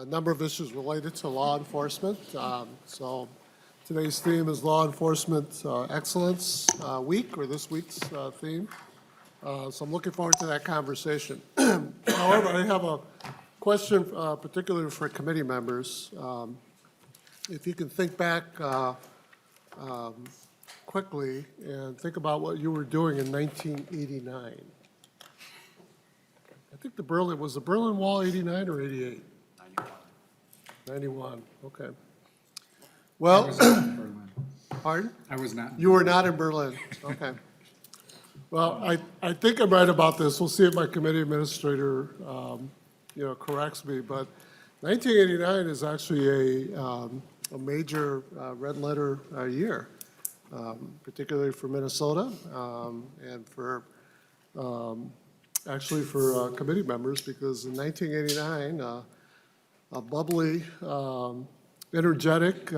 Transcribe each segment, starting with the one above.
a number of issues related to law enforcement. So today's theme is Law Enforcement Excellence Week, or this week's theme. So I'm looking forward to that conversation. However, I have a question particularly for committee members. If you can think back quickly and think about what you were doing in 1989. I think was the Berlin Wall 89 or 88? 91, okay. Well, pardon? I was not. You were not in Berlin, okay. Well, I think I'm right about this. We'll see if my committee administrator, corrects me, but 1989 is actually a major red letter year, particularly for Minnesota and for actually for committee members, because in 1989, a bubbly, energetic,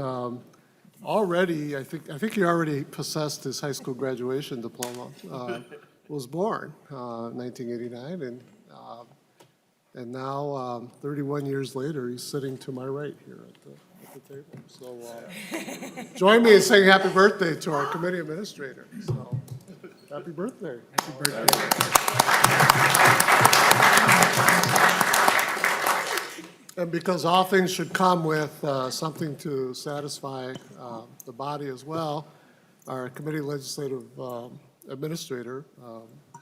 already, I think he already possessed his high school graduation diploma, was born in 1989, and now 31 years later, he's sitting to my right here at the table. So join me in saying happy birthday to our committee administrator. So happy birthday. Happy birthday. And because all things should come with something to satisfy the body as well, our committee legislative administrator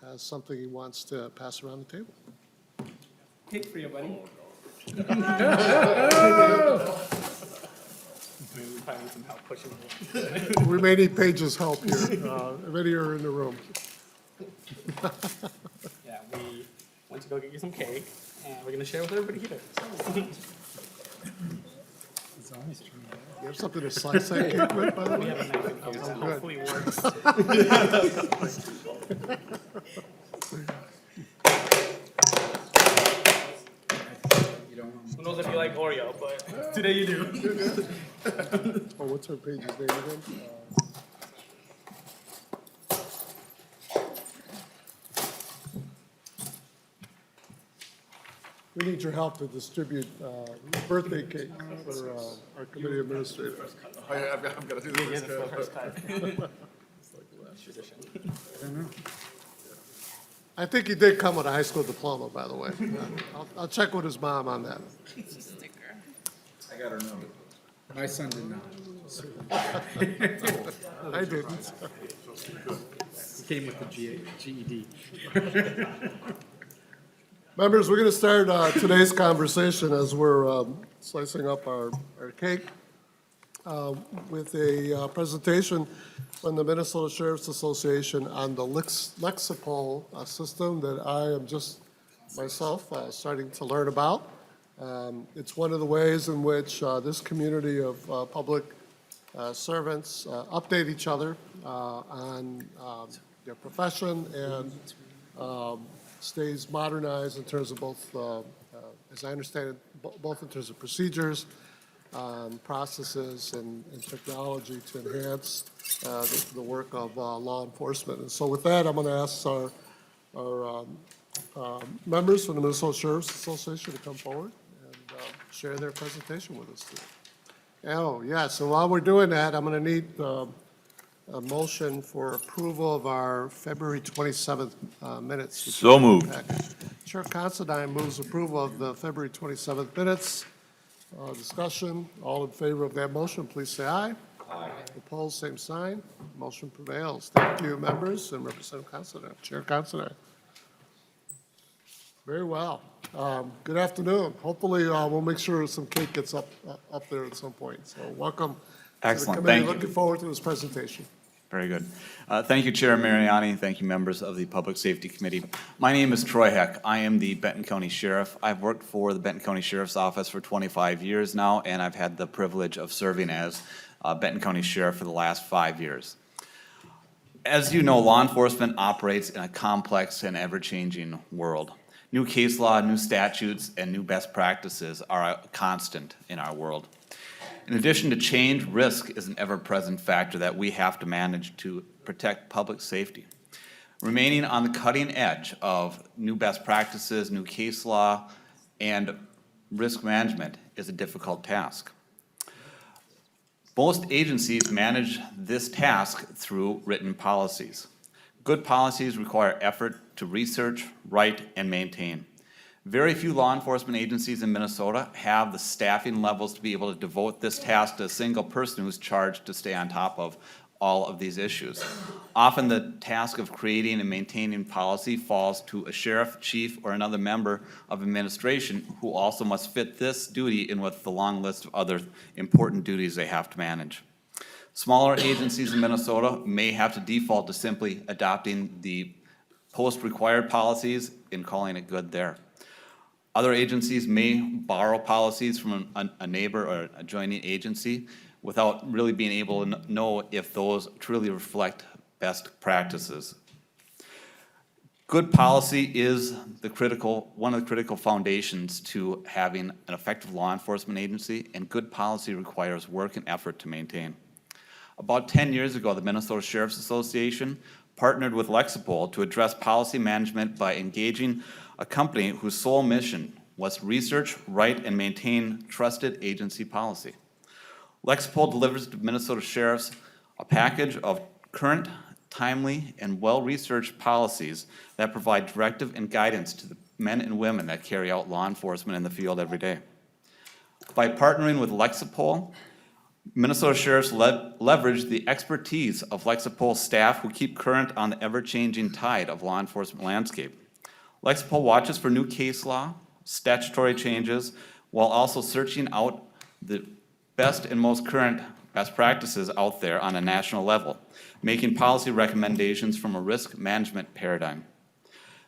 has something he wants to pass around the table. Cake for you, buddy. Probably some help pushing it. We may need Paige's help here. Many are in the room. Yeah, we went to go get you some cake, and we're gonna share with everybody here. It's always true. You have something to slice that cake with, by the We way? have a knife in here that hopefully works. You don't want Who knows if you like Oreo, but today you do. Oh, what's her Paige's name again? We need your help to distribute birthday cake for our committee administrator. I've got to do Yeah, this. that's the first time. Tradition. I don't know. I think he did come with a high school diploma, by the way. I'll check with his mom on that. I got her number. My son did not. I didn't. He came with the GED. Members, we're going to start today's conversation as we're slicing up our cake with a presentation from the Minnesota Sheriff's Association on the LEXIPOL system that I am just myself starting to learn about. It's one of the ways in which this community of public servants update each other on their profession and stays modernized in terms of both, as I understand it, both in terms of procedures, processes, and technology to enhance the work of law enforcement. And so with that, I'm going to ask our members from the Minnesota Sheriff's Association to come forward and share their presentation with us today. Oh, yeah, so while we're doing that, I'm going to need a motion for approval of our February 27th minutes. So moved. Chair Considine moves approval of the February 27th minutes. Discussion, all in favor of that motion, please say aye. Aye. Opposed, same sign. Motion prevails. Thank you, members, and Representative Considine. Chair Considine. Very well. Good afternoon. Hopefully, we'll make sure some cake gets up there at some point. So welcome. Excellent. To the committee. Thank you. Looking forward to this presentation. Very good. Thank you, Chair Mariani. Thank you, members of the Public Safety Committee. My name is Troy Heck. I am the Benton County Sheriff. I've worked for the Benton County Sheriff's Office for 25 years now, and I've had the privilege of serving as Benton County Sheriff for the last 5 years. As you know, law enforcement operates in a complex and ever-changing world. New case law, new statutes, and new best practices are a constant in our world. In addition to change, risk is an ever-present factor that we have to manage to protect public safety. Remaining on the cutting edge of new best practices, new case law, and risk management is a difficult task. Most agencies manage this task through written policies. Good policies require effort to research, write, and maintain. Very few law enforcement agencies in Minnesota have the staffing levels to be able to devote this task to a single person who's charged to stay on top of all of these issues. Often the task of creating and maintaining policy falls to a sheriff, chief, or another member of administration who also must fit this duty in with the long list of other important duties they have to manage. Smaller agencies in Minnesota may have to default to simply adopting the post-required policies and calling it good there. Other agencies may borrow policies from a neighbor or adjoining agency without really being able to know if those truly reflect best practices. Good policy is one of the critical foundations to having an effective law enforcement agency, and good policy requires work and effort to maintain. About 10 years ago, the Minnesota Sheriff's Association partnered with LEXIPOL to address policy management by engaging a company whose sole mission was to research, write, and maintain trusted agency policy. LEXIPOL delivers to Minnesota sheriffs a package of current, timely, and well-researched policies that provide directive and guidance to the men and women that carry out law enforcement in the field every day. By partnering with LEXIPOL, Minnesota sheriffs leverage the expertise of LEXIPOL staff who keep current on the ever-changing tide of law enforcement landscape. LEXIPOL watches for new case law, statutory changes, while also searching out the best and most current best practices out there on a national level, making policy recommendations from a risk management paradigm.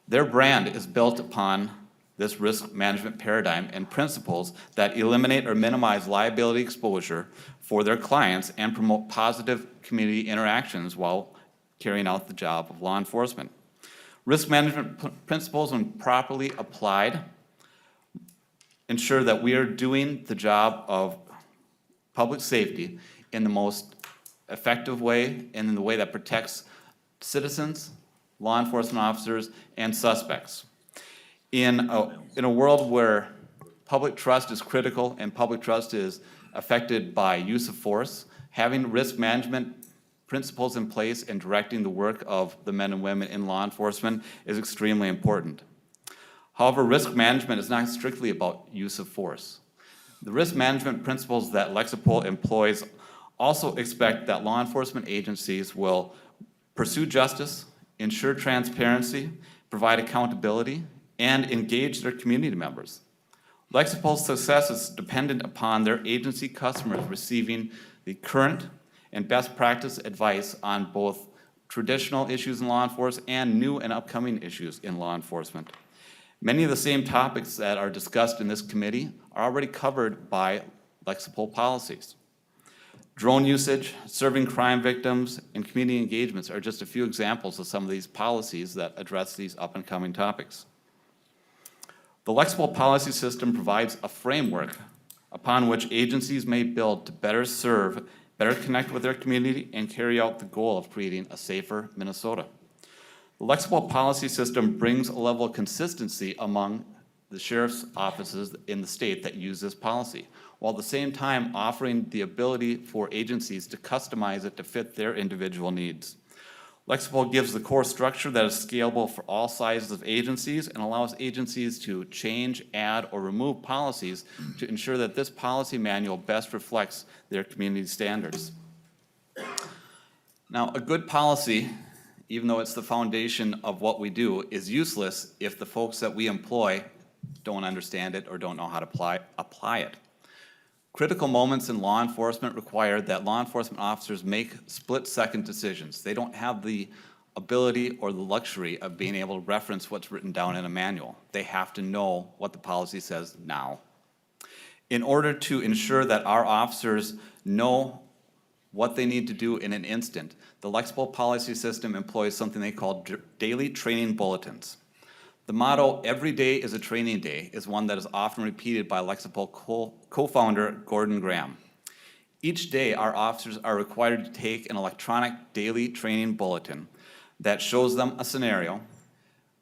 Their brand is built upon this risk management paradigm and principles that eliminate or minimize liability exposure for their clients and promote positive community interactions while carrying out the job of law enforcement. Risk management principles, when properly applied, ensure that we are doing the job of public safety in the most effective way and in the way that protects citizens, law enforcement officers, and suspects. In a world where public trust is critical and public trust is affected by use of force, having risk management principles in place and directing the work of the men and women in law enforcement is extremely important. However, risk management is not strictly about use of force. The risk management principles that LEXIPOL employs also expect that law enforcement agencies will pursue justice, ensure transparency, provide accountability, and engage their community members. LEXIPOL's success is dependent upon their agency customers receiving the current and best practice advice on both traditional issues in law enforcement and new and upcoming issues in law enforcement. Many of the same topics that are discussed in this committee are already covered by LEXIPOL policies. Drone usage, serving crime victims, and community engagements are just a few examples of some of these policies that address these up-and-coming topics. The LEXIPOL policy system provides a framework upon which agencies may build to better serve, better connect with their community, and carry out the goal of creating a safer Minnesota. The LEXIPOL policy system brings a level of consistency among the sheriff's offices in the state that use this policy, while at the same time offering the ability for agencies to customize it to fit their individual needs. LEXIPOL gives the core structure that is scalable for all sizes of agencies and allows agencies to change, add, or remove policies to ensure that this policy manual best reflects their community standards. Now, a good policy, even though it's the foundation of what we do, is useless if the folks that we employ don't understand it or don't know how to apply it. Critical moments in law enforcement require that law enforcement officers make split-second decisions. They don't have the ability or the luxury of being able to reference what's written down in a manual. They have to know what the policy says now. In order to ensure that our officers know what they need to do in an instant, the LEXIPOL policy system employs something they call daily training bulletins. The motto, "Every day is a training day," is one that is often repeated by LEXIPOL co-founder Gordon Graham. Each day, our officers are required to take an electronic daily training bulletin that shows them a scenario,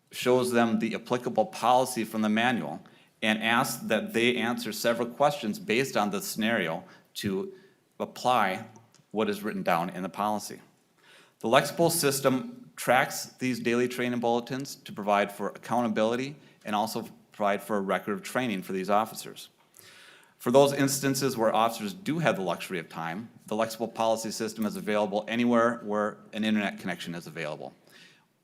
shows them the applicable policy from the manual, and ask that they answer several questions based on the scenario to apply what is written down in the policy. The LEXIPOL system tracks these daily training bulletins to provide for accountability and also provide for a record of training for these officers. For those instances where officers do have the luxury of time, the LEXIPOL policy system is available anywhere where an internet connection is available,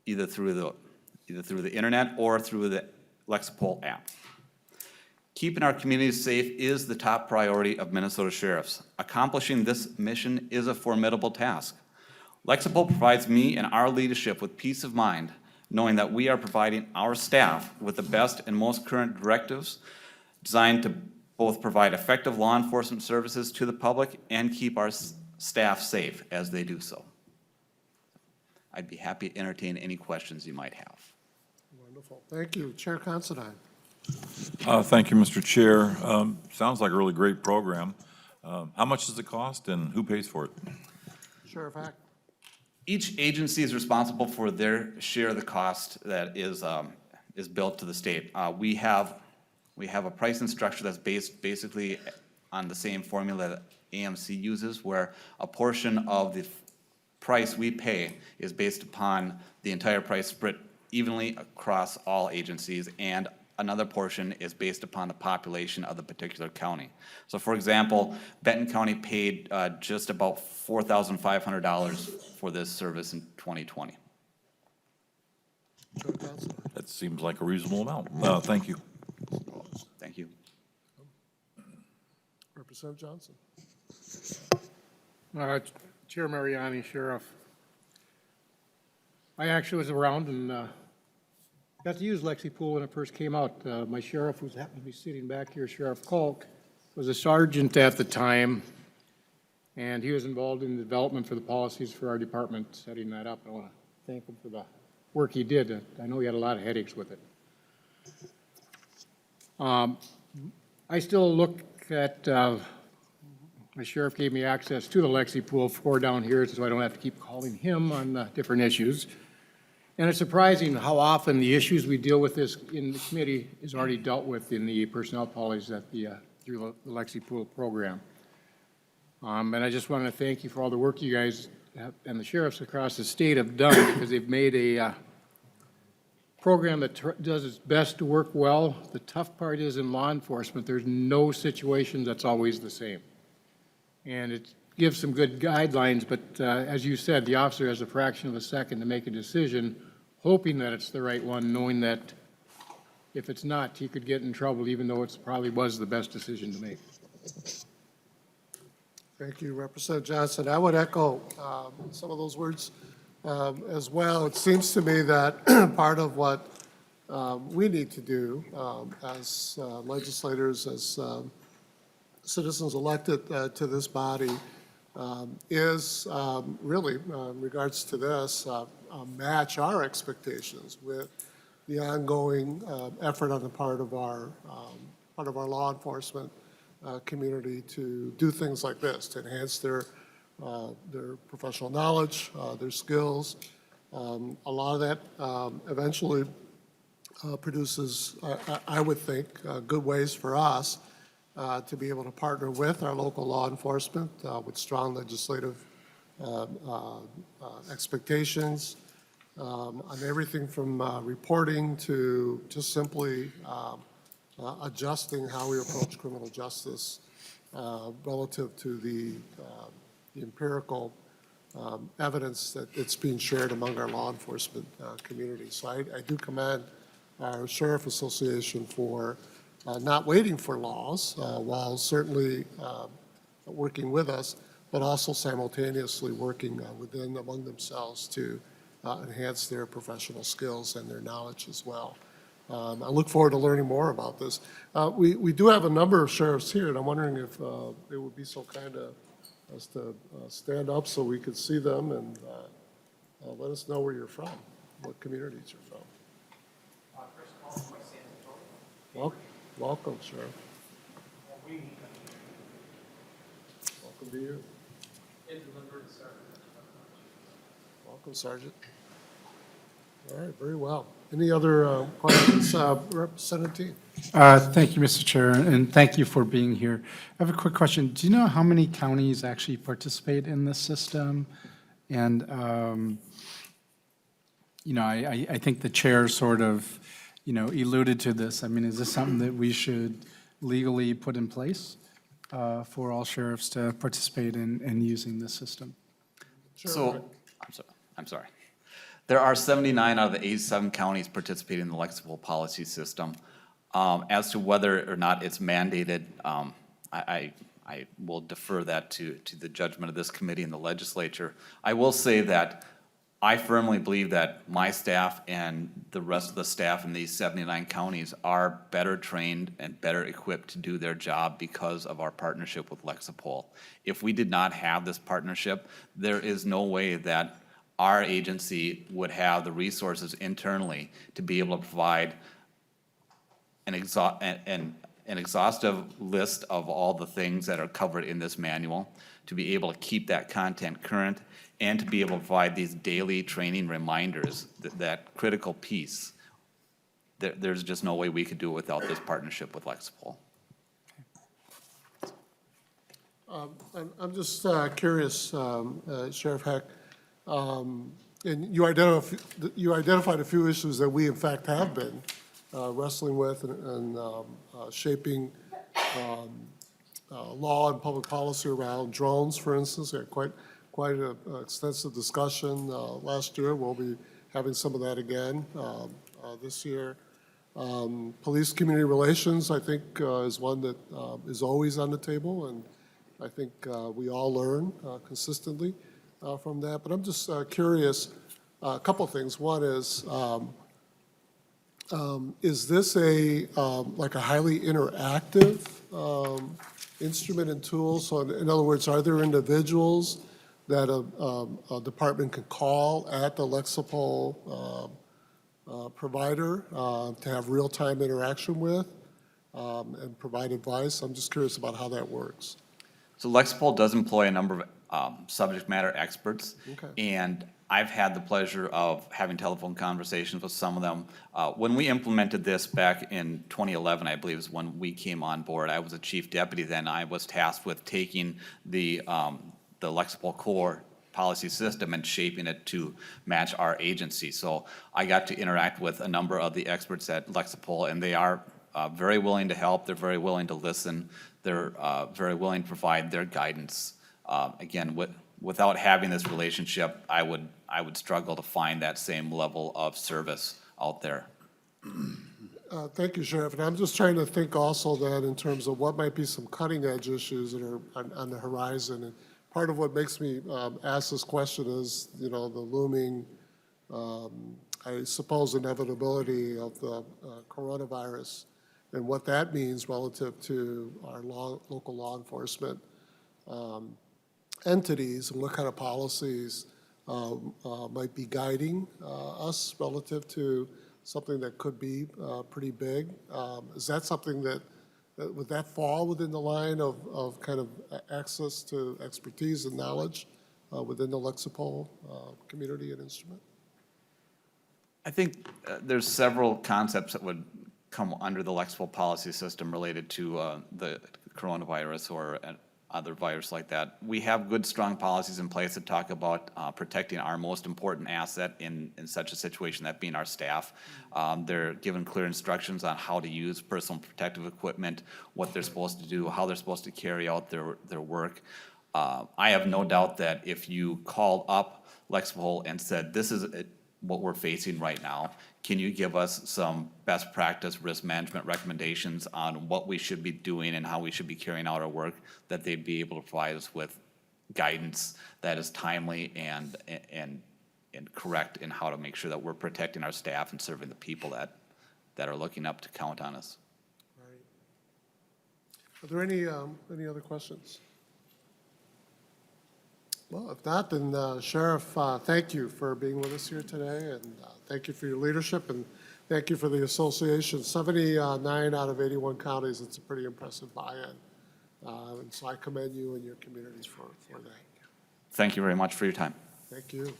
either through the internet or through the LEXIPOL app. Keeping our communities safe is the top priority of Minnesota sheriffs. Accomplishing this mission is a formidable task. LEXIPOL provides me and our leadership with peace of mind, knowing that we are providing our staff with the best and most current directives designed to both provide effective law enforcement services to the public and keep our staff safe as they do so. I'd be happy to entertain any questions you might have. Wonderful. Thank you. Chair Considine. Thank you, Mr. Chair. Sounds like a really great program. How much does it cost and who pays for it? Sheriff Hack. Each agency is responsible for their share of the cost that is built to the state. We have a pricing structure that's based basically on the same formula that AMC uses, where a portion of the price we pay is based upon the entire price split evenly across all agencies, and another portion is based upon the population of the particular county. So for example, Benton County paid just about $4,500 for this service in 2020. Chair Considine. That seems like a reasonable amount. Thank you. Thank you. Representative Johnson. Chair Mariani, Sheriff. I actually was around and got to use LEXIPOL when it first came out. My sheriff, who happened to be sitting back here, Sheriff Kolk, was a sergeant at the time, and he was involved in the development for the policies for our department, setting that up. I want to thank him for the work he did. I know he had a lot of headaches with it. I still look at, my sheriff gave me access to the LEXIPOL for down here, so I don't have to keep calling him on different issues. And it's surprising how often the issues we deal with this in the committee is already dealt with in the personnel policies at the, through the LEXIPOL program. And I just want to thank you for all the work you guys have, and the sheriffs across the state have done, because they've made a program that does its best to work well. The tough part is in law enforcement, there's no situation that's always the same. And it gives some good guidelines, but as you said, the officer has a fraction of a second to make a decision, hoping that it's the right one, knowing that if it's not, he could get in trouble, even though it probably was the best decision to make. Thank you, Representative Johnson. I would echo some of those words as well. It seems to me that part of what we need to do as legislators, as citizens elected to this body, is really, in regards to this, match our expectations with the ongoing effort on the part of our law enforcement community to do things like this, to enhance their professional knowledge, their skills. A lot of that eventually produces, I would think, good ways for us to be able to partner with our local law enforcement with strong legislative expectations on everything from reporting to just simply adjusting how we approach criminal justice relative to the empirical evidence that it's being shared among our law enforcement community. So I do commend our Sheriff Association for not waiting for laws while certainly working with us, but also simultaneously working within among themselves to enhance their professional skills and their knowledge as well. I look forward to learning more about this. We do have a number of sheriffs here, and I'm wondering if they would be so kind as to stand up so we could see them and let us know where you're from, what communities you're from. Welcome, Sheriff. Welcome to you. Welcome, Sergeant. All right, very well. Any other questions, Representative T? Thank you, Mr. Chair, and thank you for being here. I have a quick question. Do you know how many counties actually participate in this system? And, I think the chair sort of, alluded to this. I mean, is this something that we should legally put in place for all sheriffs to participate in using this system? So, I'm sorry. There are 79 out of the 87 counties participating in the LEXIPOL policy system. As to whether or not it's mandated, I will defer that to the judgment of this committee and the legislature. I will say that I firmly believe that my staff and the rest of the staff in these 79 counties are better trained and better equipped to do their job because of our partnership with LEXIPOL. If we did not have this partnership, there is no way that our agency would have the resources internally to be able to provide an exhaustive list of all the things that are covered in this manual, to be able to keep that content current, and to be able to provide these daily training reminders, that critical piece. There's just no way we could do it without this partnership with LEXIPOL. I'm just curious, Sheriff Heck, and you identified a few issues that we in fact have been wrestling with and shaping law and public policy around drones, for instance. We had quite an extensive discussion last year. We'll be having some of that again this year. Police community relations, I think, is one that is always on the table, and I think we all learn consistently from that. But I'm just curious, a couple of things. One is this like a highly interactive instrument and tool? So in other words, are there individuals that a department can call at the LEXIPOL provider to have real-time interaction with and provide advice? I'm just curious about how that works. So LEXIPOL does employ a number of subject matter experts. Okay. And I've had the pleasure of having telephone conversations with some of them. When we implemented this back in 2011, I believe is when we came on board, I was a chief deputy then. I was tasked with taking the LEXIPOL core policy system and shaping it to match our agency. So I got to interact with a number of the experts at LEXIPOL, and they are very willing to help. They're very willing to listen. They're very willing to provide their guidance. Again, without having this relationship, I would struggle to find that same level of service out there. Thank you, Sheriff. And I'm just trying to think also that in terms of what might be some cutting-edge issues that are on the horizon. And part of what makes me ask this question is, the looming, I suppose, inevitability of the coronavirus and what that means relative to our local law enforcement entities and what kind of policies might be guiding us relative to something that could be pretty big. Is that something that, would that fall within the line of kind of access to expertise and knowledge within the LEXIPOL community and instrument? I think there's several concepts that would come under the LEXIPOL policy system related to the coronavirus or other virus like that. We have good, strong policies in place that talk about protecting our most important asset in such a situation, that being our staff. They're given clear instructions on how to use personal protective equipment, what they're supposed to do, how they're supposed to carry out their work. I have no doubt that if you called up LEXIPOL and said, this is what we're facing right now, can you give us some best practice risk management recommendations on what we should be doing and how we should be carrying out our work, that they'd be able to provide us with guidance that is timely and correct in how to make sure that we're protecting our staff and serving the people that are looking up to count on us. Right. Are there any other questions? Well, if not, then Sheriff, thank you for being with us here today, and thank you for your leadership, and thank you for the association. 79 out of 81 counties, it's a pretty impressive buy-in. And so I commend you and your communities for that. Thank you very much for your time. Thank you.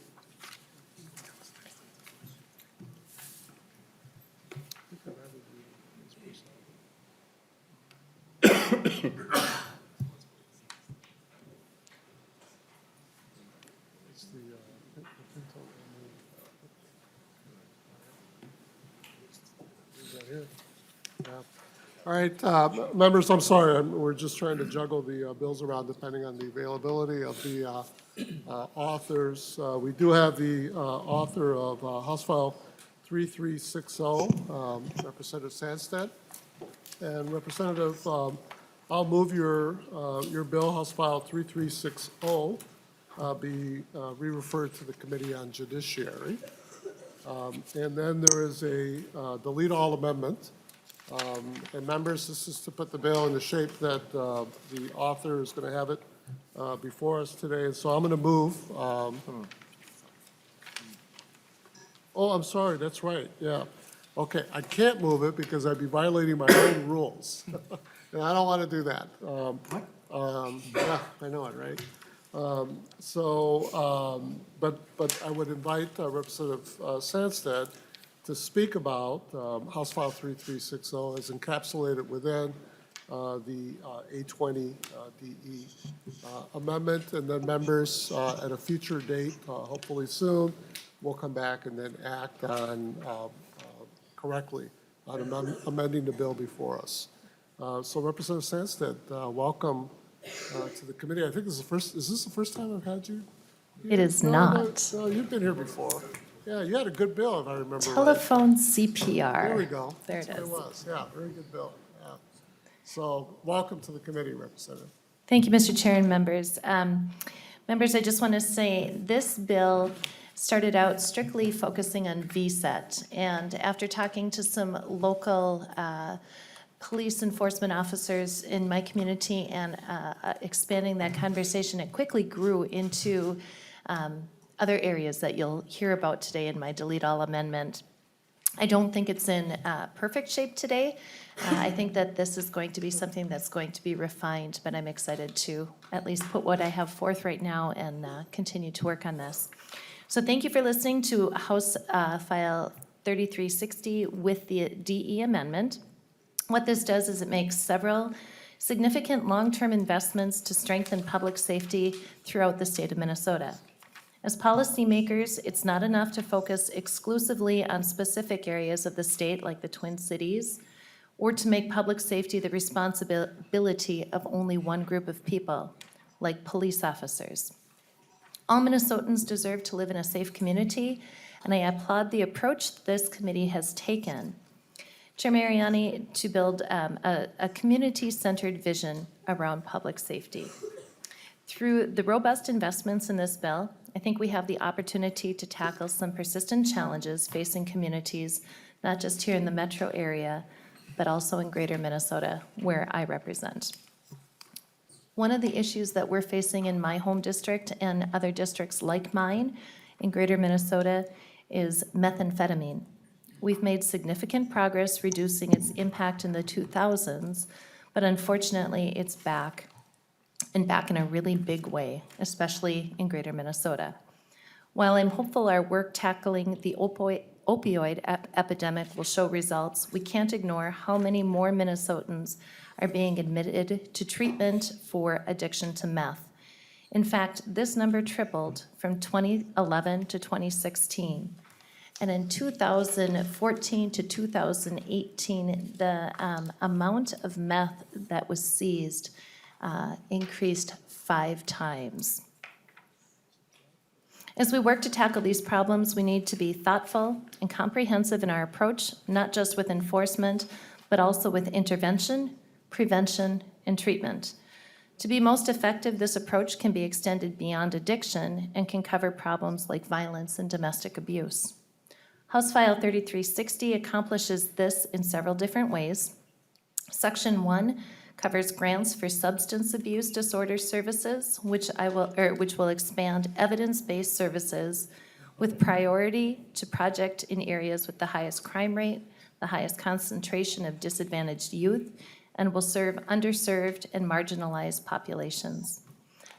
All right, members, I'm sorry, we're just trying to juggle the bills around depending on the availability of the authors. We do have the author of House File 3360, Representative Sandstede. And Representative, I'll move your bill, House File 3360, be re-referred to the Committee on Judiciary. And then there is a delete all amendment. And members, this is to put the bill in the shape that the author is going to have it before us today. And so I'm going to move. Oh, I'm sorry, that's right, yeah. Okay, I can't move it because I'd be violating my own rules. And I don't want to do that. Yeah, I know it, right? But I would invite Representative Sandstede to speak about House File 3360 as encapsulated within the A20 DE amendment. And then members, at a future date, hopefully soon, will come back and then act on correctly on amending the bill before us. So Representative Sandstede, welcome to the committee. I think this is this the first time I've had you? It is No, not. No, you've been here before. Yeah, you had a good bill, if I remember right. Telephone CPR. There we go. There it That's is. what it was. Yeah, very good bill. Yeah. So welcome to the committee, Representative. Thank you, Mr. Chair and members. Members, I just want to say this bill started out strictly focusing on VSET. And after talking to some local police enforcement officers in my community and expanding that conversation, it quickly grew into other areas that you'll hear about today in my delete all amendment. I don't think it's in perfect shape today. I think that this is going to be something that's going to be refined, but I'm excited to at least put what I have forth right now and continue to work on this. So thank you for listening to House File 3360 with the DE amendment. What this does is it makes several significant long-term investments to strengthen public safety throughout the state of Minnesota. As policymakers, it's not enough to focus exclusively on specific areas of the state like the Twin Cities, or to make public safety the responsibility of only one group of people, like police officers. All Minnesotans deserve to live in a safe community, and I applaud the approach this committee has taken, Chair Mariani, to build a community-centered vision around public safety. Through the robust investments in this bill, I think we have the opportunity to tackle some persistent challenges facing communities, not just here in the metro area, but also in greater Minnesota, where I represent. One of the issues that we're facing in my home district and other districts like mine in greater Minnesota is methamphetamine. We've made significant progress reducing its impact in the 2000s, but unfortunately it's back, and back in a really big way, especially in greater Minnesota. While I'm hopeful our work tackling the opioid epidemic will show results, we can't ignore how many more Minnesotans are being admitted to treatment for addiction to meth. In fact, this number tripled from 2011 to 2016. And in 2014 to 2018, the amount of meth that was seized increased 5 times. As we work to tackle these problems, we need to be thoughtful and comprehensive in our approach, not just with enforcement, but also with intervention, prevention, and treatment. To be most effective, this approach can be extended beyond addiction and can cover problems like violence and domestic abuse. House File 3360 accomplishes this in several different ways. Section 1 covers grants for substance abuse disorder services, which will expand evidence-based services with priority to project in areas with the highest crime rate, the highest concentration of disadvantaged youth, and will serve underserved and marginalized populations.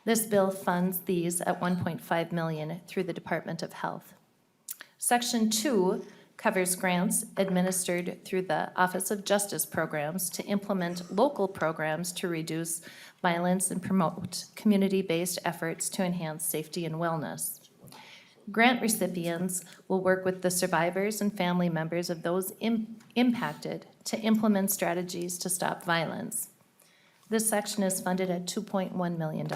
This bill funds these at $1.5 million through the Department of Health. Section 2 covers grants administered through the Office of Justice Programs to implement local programs to reduce violence and promote community-based efforts to enhance safety and wellness. Grant recipients will work with the survivors and family members of those impacted to implement strategies to stop violence. This section is funded at $2.1 million.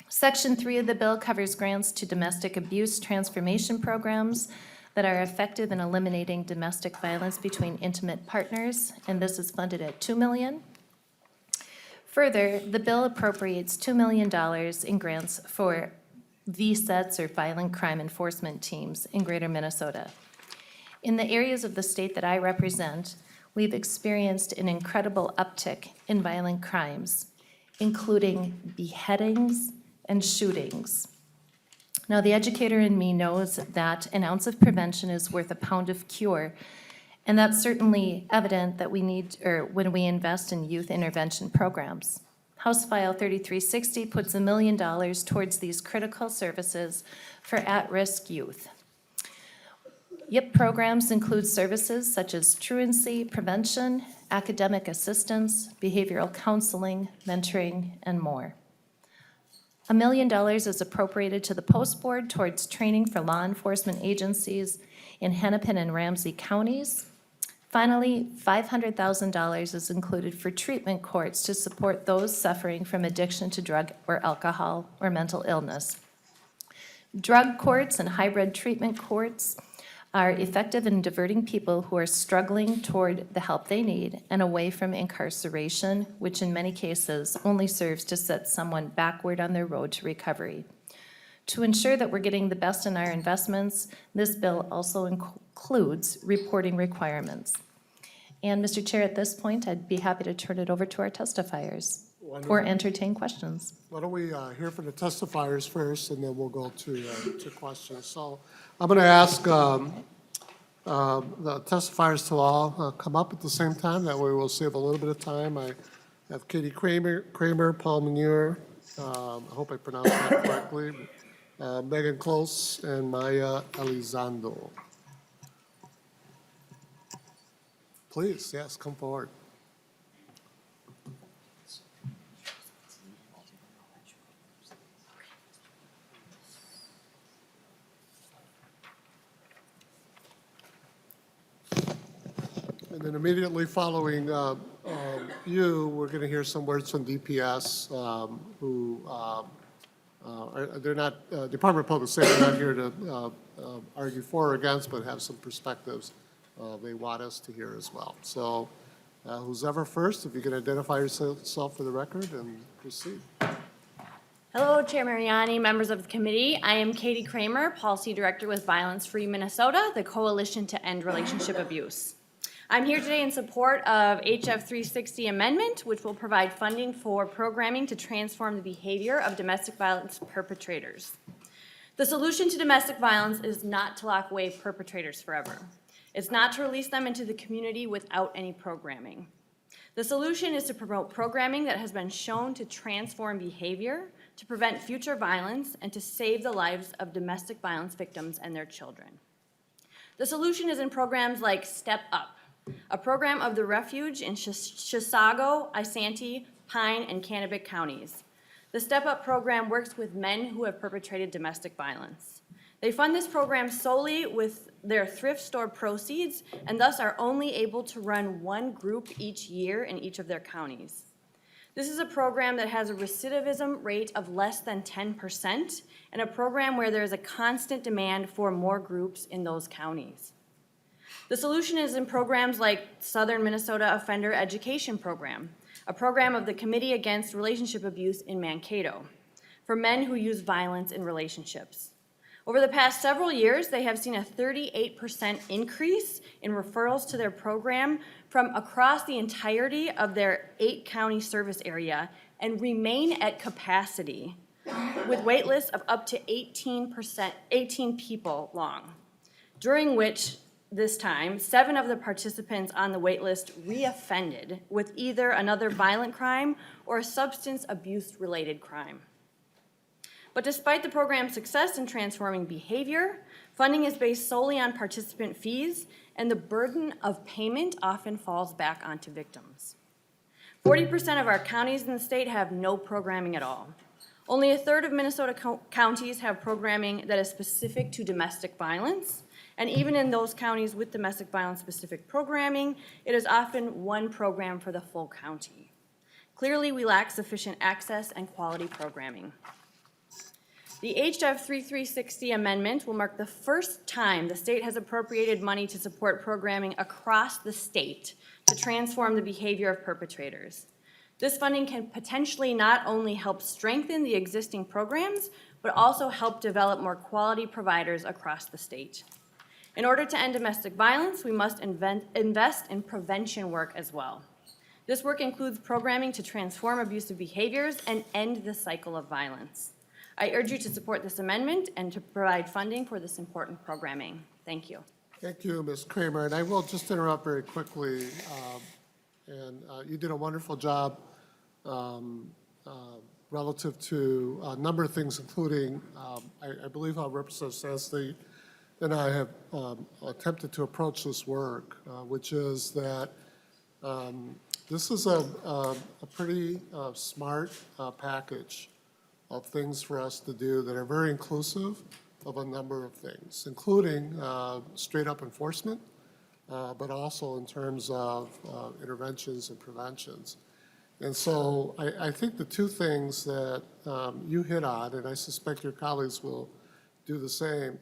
Section 3 of the bill covers grants to domestic abuse transformation programs that are effective in eliminating domestic violence between intimate partners, and this is funded at $2 million. Further, the bill appropriates $2 million in grants for VSETs, or Violent Crime Enforcement Teams, in Greater Minnesota. In the areas of the state that I represent, we've experienced an incredible uptick in violent crimes, including beheadings and shootings. Now, the educator in me knows that an ounce of prevention is worth a pound of cure, and that's certainly evident that we need, or when we invest in youth intervention programs. House File 3360 puts $1 million towards these critical services for at-risk youth. YIP programs include services such as truancy prevention, academic assistance, behavioral counseling, mentoring, and more. $1 million is appropriated to the Post Board towards training for law enforcement agencies in Hennepin and Ramsey counties. Finally, $500,000 is included for treatment courts to support those suffering from addiction to drug or alcohol or mental illness. Drug courts and hybrid treatment courts are effective in diverting people who are struggling toward the help they need and away from incarceration, which in many cases only serves to set someone backward on their road to recovery. To ensure that we're getting the best in our investments, this bill also includes reporting requirements. And Mr. Chair, at this point, I'd be happy to turn it over to our testifiers or entertain questions. Why don't we hear from the testifiers first, and then we'll go to questions. So I'm going to ask the testifiers to all come up at the same time. That way we'll save a little bit of time. I have Katie Kramer, Paul Manure, I hope I pronounced that correctly, Megan Close, and Maya Elizondo. Please, yes, come forward. And then immediately following you, we're going to hear some words from DPS, who they're not, Department of Public Safety, not here to argue for or against, but have some perspectives they want us to hear as well. So who's ever first, if you can identify yourself for the record and proceed. Hello, Chair Mariani, members of the committee. I am Katie Kramer, Policy Director with Violence Free Minnesota, the Coalition to End Relationship Abuse. I'm here today in support of HF 360 amendment, which will provide funding for programming to transform the behavior of domestic violence perpetrators. The solution to domestic violence is not to lock away perpetrators forever. It's not to release them into the community without any programming. The solution is to promote programming that has been shown to transform behavior, to prevent future violence, and to save the lives of domestic violence victims and their children. The solution is in programs like Step Up, a program of the refuge in Chisago, Isanti, Pine, and Kennebec counties. The Step Up program works with men who have perpetrated domestic violence. They fund this program solely with their thrift store proceeds and thus are only able to run one group each year in each of their counties. This is a program that has a recidivism rate of less than 10% and a program where there is a constant demand for more groups in those counties. The solution is in programs like Southern Minnesota Offender Education Program, a program of the Committee Against Relationship Abuse in Mankato, for men who use violence in relationships. Over the past several years, they have seen a 38% increase in referrals to their program from across the entirety of their 8-county service area and remain at capacity with wait lists of up to 18 people long, during which this time, 7 of the participants on the wait list reoffended with either another violent crime or a substance abuse-related crime. But despite the program's success in transforming behavior, funding is based solely on participant fees, and the burden of payment often falls back onto victims. 40% of our counties in the state have no programming at all. Only a third of Minnesota counties have programming that is specific to domestic violence, And even in those counties with domestic violence specific programming, it is often one program for the full county. Clearly, we lack sufficient access and quality programming. The HF 3360 amendment will mark the first time the state has appropriated money to support programming across the state to transform the behavior of perpetrators. This funding can potentially not only help strengthen the existing programs, but also help develop more quality providers across the state. In order to end domestic violence, we must invest in prevention work as well. This work includes programming to transform abusive behaviors and end the cycle of violence. I urge you to support this amendment and to provide funding for this important programming. Thank you. Thank you, Ms. Kramer. And I will just interrupt very quickly. You did a wonderful job relative to a number of things, including, I believe how Representative Sandstede and I have attempted to approach this work, which is that this is a pretty smart package of things for us to do that are very inclusive of a number of things, including straight-up enforcement, but also in terms of interventions and preventions. And so I think the two things that you hit on, and I suspect your colleagues will do the same,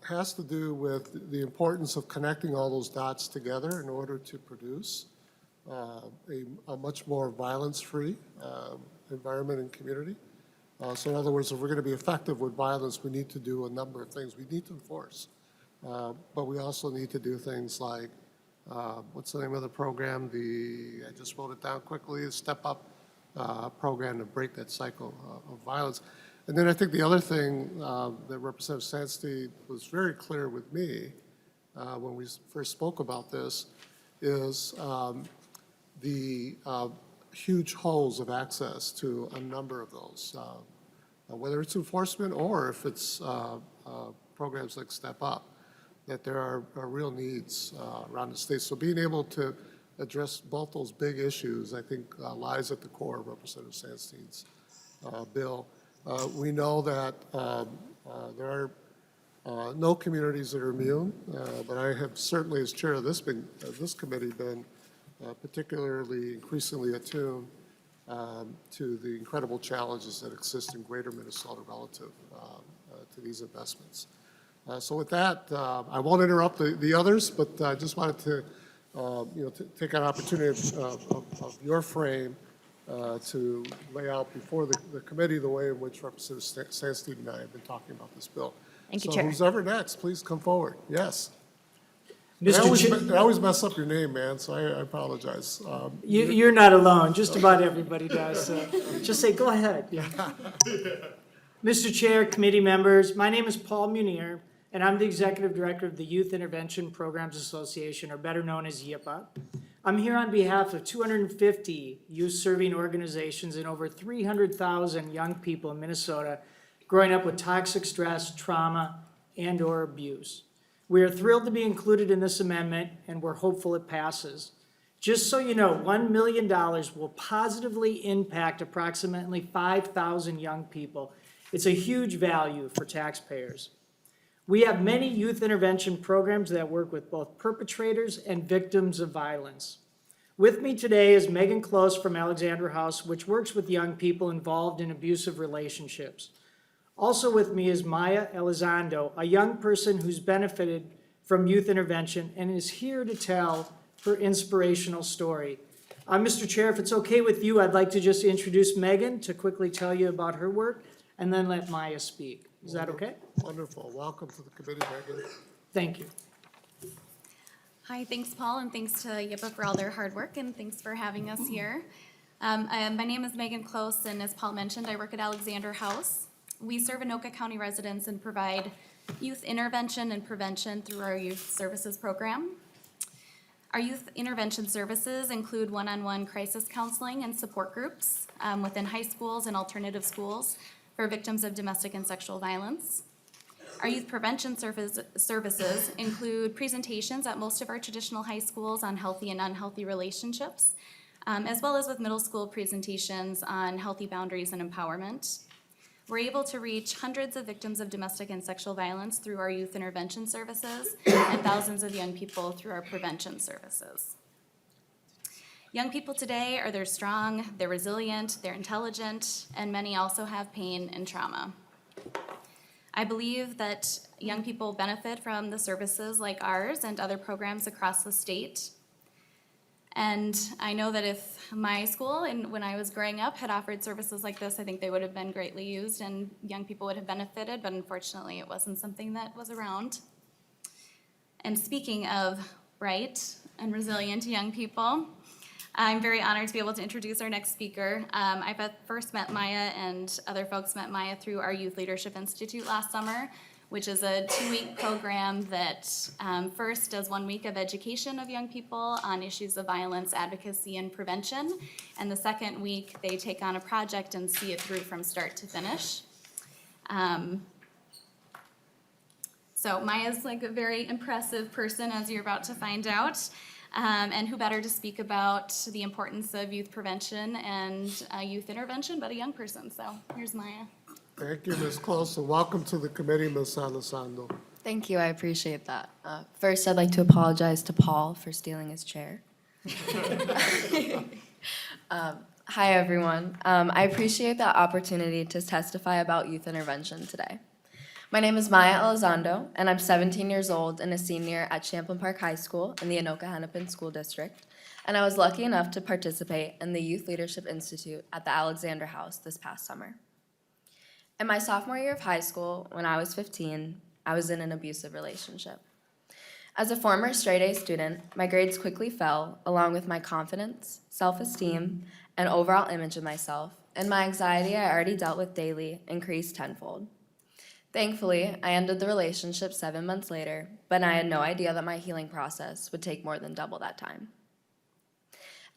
has to do with the importance of connecting all those dots together in order to produce a much more violence-free environment and community. So in other words, if we're going to be effective with violence, we need to do a number of things. We need to enforce, but we also need to do things like, what's the name of the program? I just wrote it down quickly, the Step Up program to break that cycle of violence. And then I think the other thing that Representative Sandstede was very clear with me when we first spoke about this is the huge holes of access to a number of those, whether it's enforcement or if it's programs like Step Up, that there are real needs around the state. So being able to address both those big issues, I think, lies at the core of Representative Sandstede's bill. We know that there are no communities that are immune, but I have certainly, as chair of this committee, been particularly increasingly attuned to the incredible challenges that exist in greater Minnesota relative to these investments. So with that, I won't interrupt the others, but I just wanted to, to take an opportunity of your frame to lay out before the committee the way in which Representative Sandstede and I have been talking about this bill. Thank you, So Chair. who's ever next, please come forward. Yes. I Mr. always mess up your name, man, so I apologize. You're not alone. Just about everybody does. So just say, go ahead. Yeah. Mr. Chair, committee members, my name is Paul Munier, and I'm the Executive Director of the Youth Intervention Programs Association, or better known as YIPA. I'm here on behalf of 250 youth-serving organizations and over 300,000 young people in Minnesota growing up with toxic stress, trauma, and/or abuse. We are thrilled to be included in this amendment, and we're hopeful it passes. Just so you know, $1 million will positively impact approximately 5,000 young people. It's a huge value for taxpayers. We have many youth intervention programs that work with both perpetrators and victims of violence. With me today is Megan Close from Alexander House, which works with young people involved in abusive relationships. Also with me is Maya Elizondo, a young person who's benefited from youth intervention and is here to tell her inspirational story. Mr. Chair, if it's okay with you, I'd like to just introduce Megan to quickly tell you about her work and then let Maya speak. Is that okay? Wonderful. Welcome to the committee, Megan. Thank you. Hi, thanks, Paul, and thanks to YIPA for all their hard work, and thanks for having us here. My name is Megan Close, and as Paul mentioned, I work at Alexander House. We serve Anoka County residents and provide youth intervention and prevention through our youth services program. Our youth intervention services include one-on-one crisis counseling and support groups within high schools and alternative schools for victims of domestic and sexual violence. Our youth prevention services include presentations at most of our traditional high schools on healthy and unhealthy relationships, as well as with middle school presentations on healthy boundaries and empowerment. we're able to reach hundreds of victims of domestic and sexual violence through our youth intervention services and thousands of young people through our prevention services. Young people today they're strong, they're resilient, they're intelligent, and many also have pain and trauma. I believe that young people benefit from the services like ours and other programs across the state. And I know that if my school, and when I was growing up, had offered services like this, I think they would have been greatly used and young people would have benefited, but unfortunately it wasn't something that was around. And speaking of bright and resilient young people, I'm very honored to be able to introduce our next speaker. I first met Maya, and other folks met Maya through our Youth Leadership Institute last summer, which is a 2-week program that first does 1 week of education of young people on issues of violence, advocacy, and prevention. And the second week, they take on a project and see it through from start to finish. So Maya's like a very impressive person, as you're about to find out. And who better to speak about the importance of youth prevention and youth intervention but a young person. So here's Maya. Thank you, Ms. Close, and welcome to the committee, Ms. Alessandro. Thank you, I appreciate that. First, I'd like to apologize to Paul for stealing his chair. Hi, everyone. I appreciate the opportunity to testify about youth intervention today. My name is Maya Elizondo, and I'm 17 years old and a senior at Champlain Park High School in the Anoka-Hennepin School District, and I was lucky enough to participate in the Youth Leadership Institute at the Alexander House this past summer. In my sophomore year of high school, when I was 15, I was in an abusive relationship. As a former straight-A student, my grades quickly fell, along with my confidence, self-esteem, and overall image of myself, and my anxiety I already dealt with daily increased tenfold. Thankfully, I ended the relationship 7 months later, but I had no idea that my healing process would take more than double that time.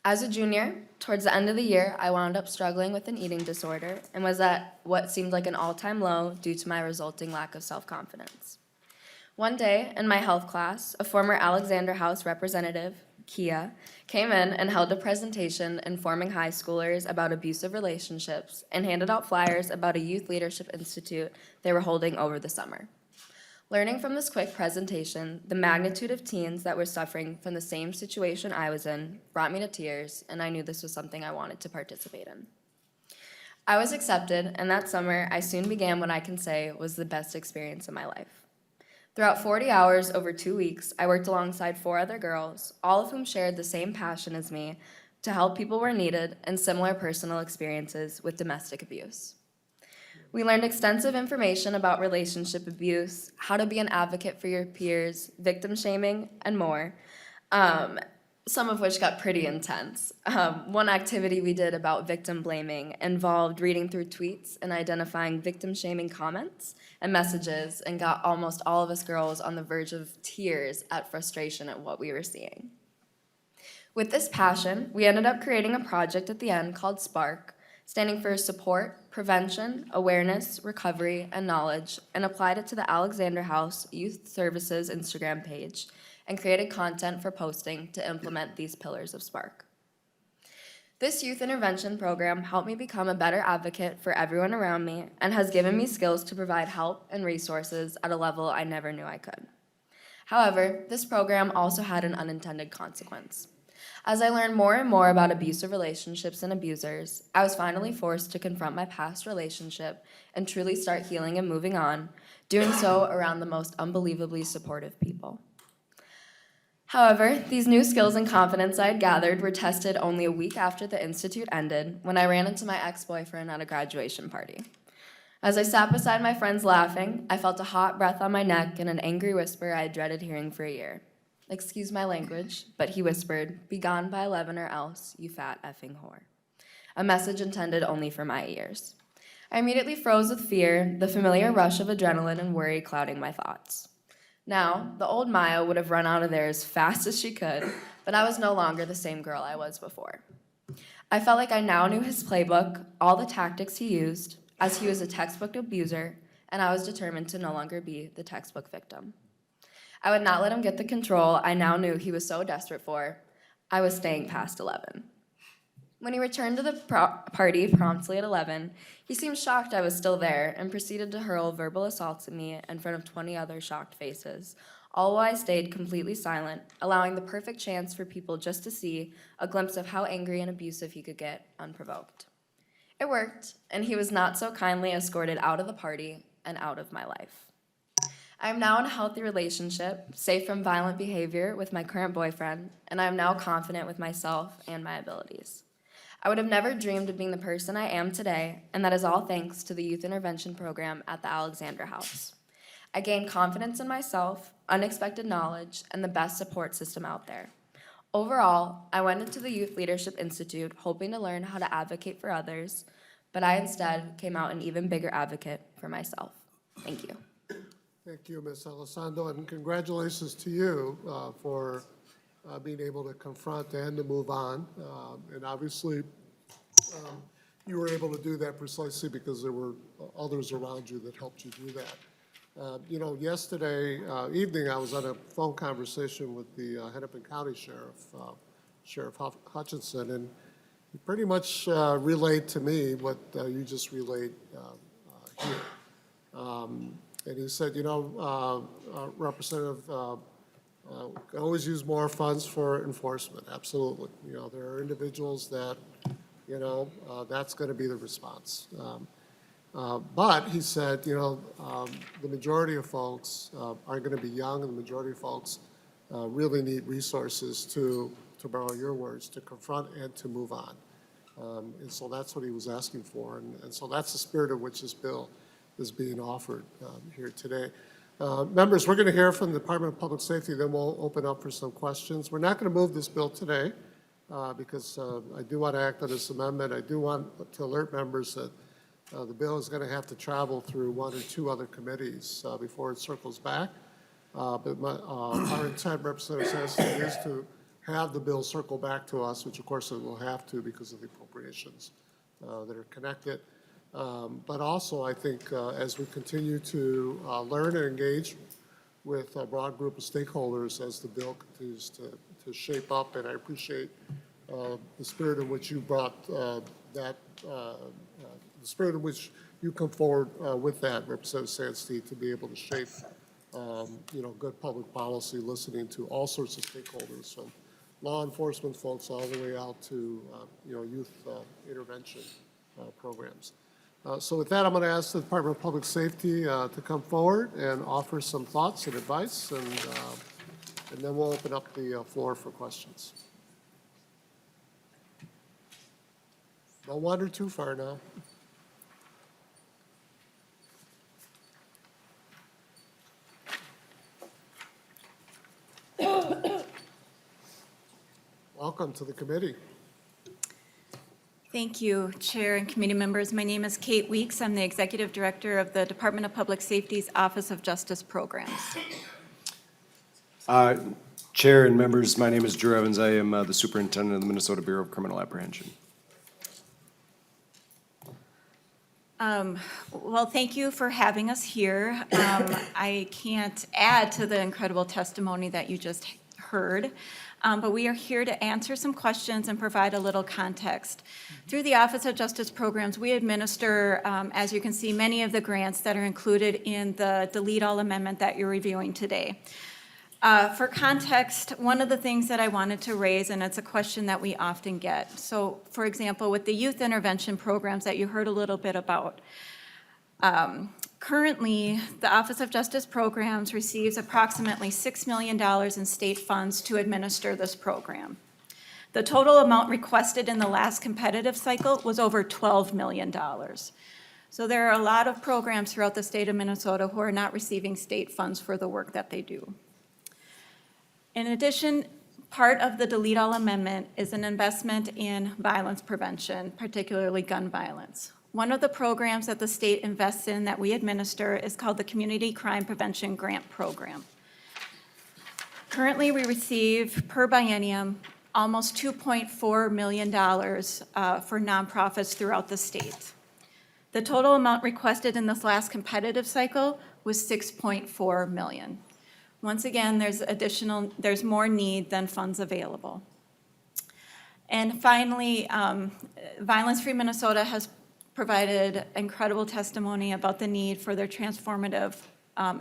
As a junior, towards the end of the year, I wound up struggling with an eating disorder and was at what seemed like an all-time low due to my resulting lack of self-confidence. One day, in my health class, a former Alexander House representative, Kia, came in and held a presentation informing high schoolers about abusive relationships and handed out flyers about a youth leadership institute they were holding over the summer. Learning from this quick presentation, the magnitude of teens that were suffering from the same situation I was in brought me to tears, and I knew this was something I wanted to participate in. I was accepted, and that summer I soon began what I can say was the best experience of my life. Throughout 40 hours over 2 weeks, I worked alongside 4 other girls, all of whom shared the same passion as me to help people where needed and similar personal experiences with domestic abuse. We learned extensive information about relationship abuse, how to be an advocate for your peers, victim shaming, and more, some of which got pretty intense. One activity we did about victim blaming involved reading through tweets and identifying victim shaming comments and messages, and got almost all of us girls on the verge of tears at frustration at what we were seeing. With this passion, we ended up creating a project at the end called SPARK, standing for Support, Prevention, Awareness, Recovery, and Knowledge, and applied it to the Alexander House Youth Services Instagram page, and created content for posting to implement these pillars of SPARK. This youth intervention program helped me become a better advocate for everyone around me and has given me skills to provide help and resources at a level I never knew I could. However, this program also had an unintended consequence. As I learned more and more about abusive relationships and abusers, I was finally forced to confront my past relationship and truly start healing and moving on, doing so around the most unbelievably supportive people. However, these new skills and confidence I had gathered were tested only a week after the institute ended, when I ran into my ex-boyfriend at a graduation party. As I sat beside my friends laughing, I felt a hot breath on my neck and an angry whisper I had dreaded hearing for a year. Excuse my language, but he whispered, "Be gone by 11 or else, you fat effing whore." A message intended only for my ears. I immediately froze with fear, the familiar rush of adrenaline and worry clouding my thoughts. Now, the old Maya would have run out of there as fast as she could, but I was no longer the same girl I was before. I felt like I now knew his playbook, all the tactics he used, as he was a textbook abuser, and I was determined to no longer be the textbook victim. I would not let him get the control I now knew he was so desperate for. I was staying past 11. When he returned to the party promptly at 11, he seemed shocked I was still there and proceeded to hurl verbal assaults at me in front of 20 other shocked faces, all while I stayed completely silent, allowing the perfect chance for people just to see a glimpse of how angry and abusive he could get unprovoked. It worked, and he was not so kindly escorted out of the party and out of my life. I am now in a healthy relationship, safe from violent behavior with my current boyfriend, and I am now confident with myself and my abilities. I would have never dreamed of being the person I am today, and that is all thanks to the youth intervention program at the Alexander House. I gained confidence in myself, unexpected knowledge, and the best support system out there. Overall, I went into the Youth Leadership Institute hoping to learn how to advocate for others, but I instead came out an even bigger advocate for myself. Thank you. Thank you, Ms. Elizondo, and congratulations to you for being able to confront and to move on. And obviously, you were able to do that precisely because there were others around you that helped you do that. You know, yesterday evening, I was on a phone conversation with the Hennepin County Sheriff, Sheriff Hutchinson, and he pretty much relayed to me what you just relayed here. And he said, you know, Representative, can always use more funds for enforcement, absolutely. You know, there are individuals that, you know, that's going to be the response. But he said, you know, the majority of folks are going to be young, and the majority of folks really need resources to borrow your words, to confront and to move on. And so that's what he was asking for. And so that's the spirit of which this bill is being offered here today. Members, we're going to hear from the Department of Public Safety, then we'll open up for some questions. We're not going to move this bill today because I do want to act on this amendment. I do want to alert members that the bill is going to have to travel through one or two other committees before it circles back. But our intent, Representative Sandstede, is to have the bill circle back to us, which of course it will have to because of the appropriations that are connected. But also, I think as we continue to learn and engage with a broad group of stakeholders as the bill continues to shape up, and I appreciate the spirit in which you brought that, the spirit in which you come forward with that, Representative Sandstede, to be able to shape, you know, good public policy, listening to all sorts of stakeholders, from law enforcement folks all the way out to, you know, youth intervention programs. So with that, I'm going to ask the Department of Public Safety to come forward and offer some thoughts and advice, and then we'll open up the floor for questions. Don't wander too far now. Welcome to the committee. Thank you, Chair and committee members. My name is Kate Weeks. I'm the Executive Director of the Department of Public Safety's Office of Justice Programs. Chair and members, my name is Drew Evans. I am the Superintendent of the Minnesota Bureau of Criminal Apprehension. Well, thank you for having us here. I can't add to the incredible testimony that you just heard. But we are here to answer some questions and provide a little context. Through the Office of Justice Programs, we administer, as you can see, many of the grants that are included in the Delete All amendment that you're reviewing today. For context, one of the things that I wanted to raise, and it's a question that we often get. So, for example, with the youth intervention programs that you heard a little bit about, currently, the Office of Justice Programs receives approximately $6 million in state funds to administer this program. The total amount requested in the last competitive cycle was over $12 million. So there are a lot of programs throughout the state of Minnesota who are not receiving state funds for the work that they do. In addition, part of the Delete All amendment is an investment in violence prevention, particularly gun violence. One of the programs that the state invests in that we administer is called the Community Crime Prevention Grant Program. Currently, we receive per biennium almost $2.4 million for nonprofits throughout the state. The total amount requested in this last competitive cycle was $6.4 million. Once again, there's more need than funds available. And finally, Violence Free Minnesota has provided incredible testimony about the need for their transformative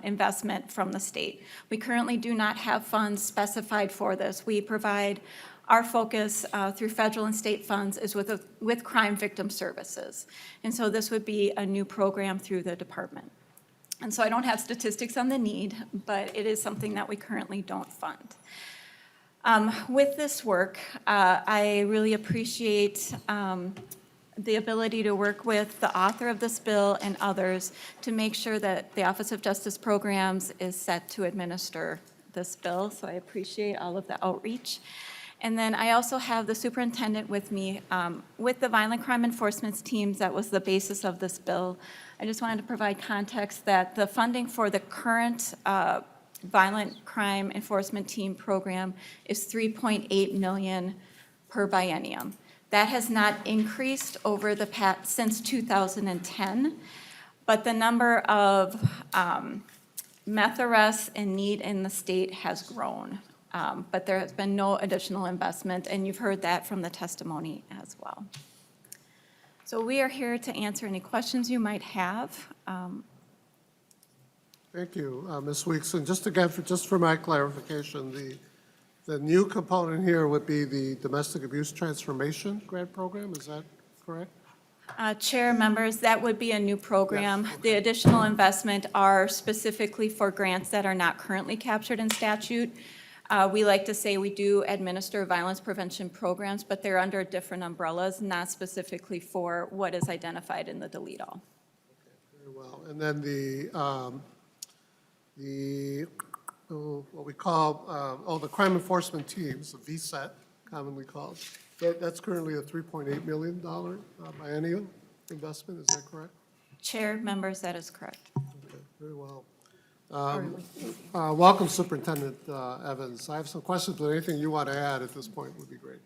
investment from the state. We currently do not have funds specified for this. We provide, our focus through federal and state funds is with crime victim services. And so this would be a new program through the department. And so I don't have statistics on the need, but it is something that we currently don't fund. With this work, I really appreciate the ability to work with the author of this bill and others to make sure that the Office of Justice Programs is set to administer this bill. So I appreciate all of the outreach. And then I also have the superintendent with me. With the violent crime enforcement teams, that was the basis of this bill. I just wanted to provide context that the funding for the current violent crime enforcement team program is $3.8 million per biennium. That has not increased over the past, since 2010, but the number of meth arrests in need in the state has grown. But there has been no additional investment, and you've heard that from the testimony as well. So we are here to answer any questions you might have. Thank you, Ms. Weeks. And just again, just for my clarification, the new component here would be the Domestic Abuse Transformation Grant Program, is that correct? Chair, members, that would be a new program. Yes, okay. The additional investment are specifically for grants that are not currently captured in statute. We like to say we do administer violence prevention programs, but they're under different umbrellas, not specifically for what is identified in the delete all. Very well. And then what we call, the crime enforcement teams, the VSET, commonly called, that's currently a $3.8 million biennial investment, is that correct? Chair, members, that is correct. Okay, very well. Welcome, Superintendent Evans. I have some questions, but anything you want to add at this point would be great.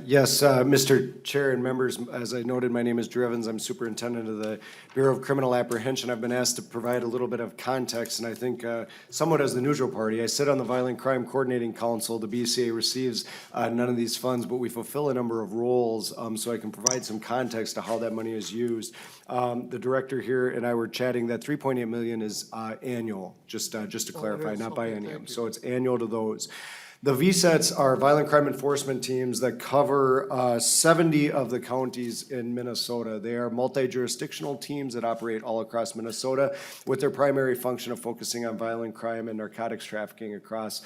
Yes, Mr. Chair and members, as I noted, my name is Drew Evans. I'm Superintendent of the Bureau of Criminal Apprehension. I've been asked to provide a little bit of context, and I think somewhat as the neutral party. I sit on the Violent Crime Coordinating Council. The BCA receives none of these funds, but we fulfill a number of roles, so I can provide some context to how that money is used. The director here and I were chatting that $3.8 million is annual, just to clarify, not biennium. So it's annual to those. The VSETs are violent crime enforcement teams that cover 70 of the counties in Minnesota. They are multi-jurisdictional teams that operate all across Minnesota with their primary function of focusing on violent crime and narcotics trafficking across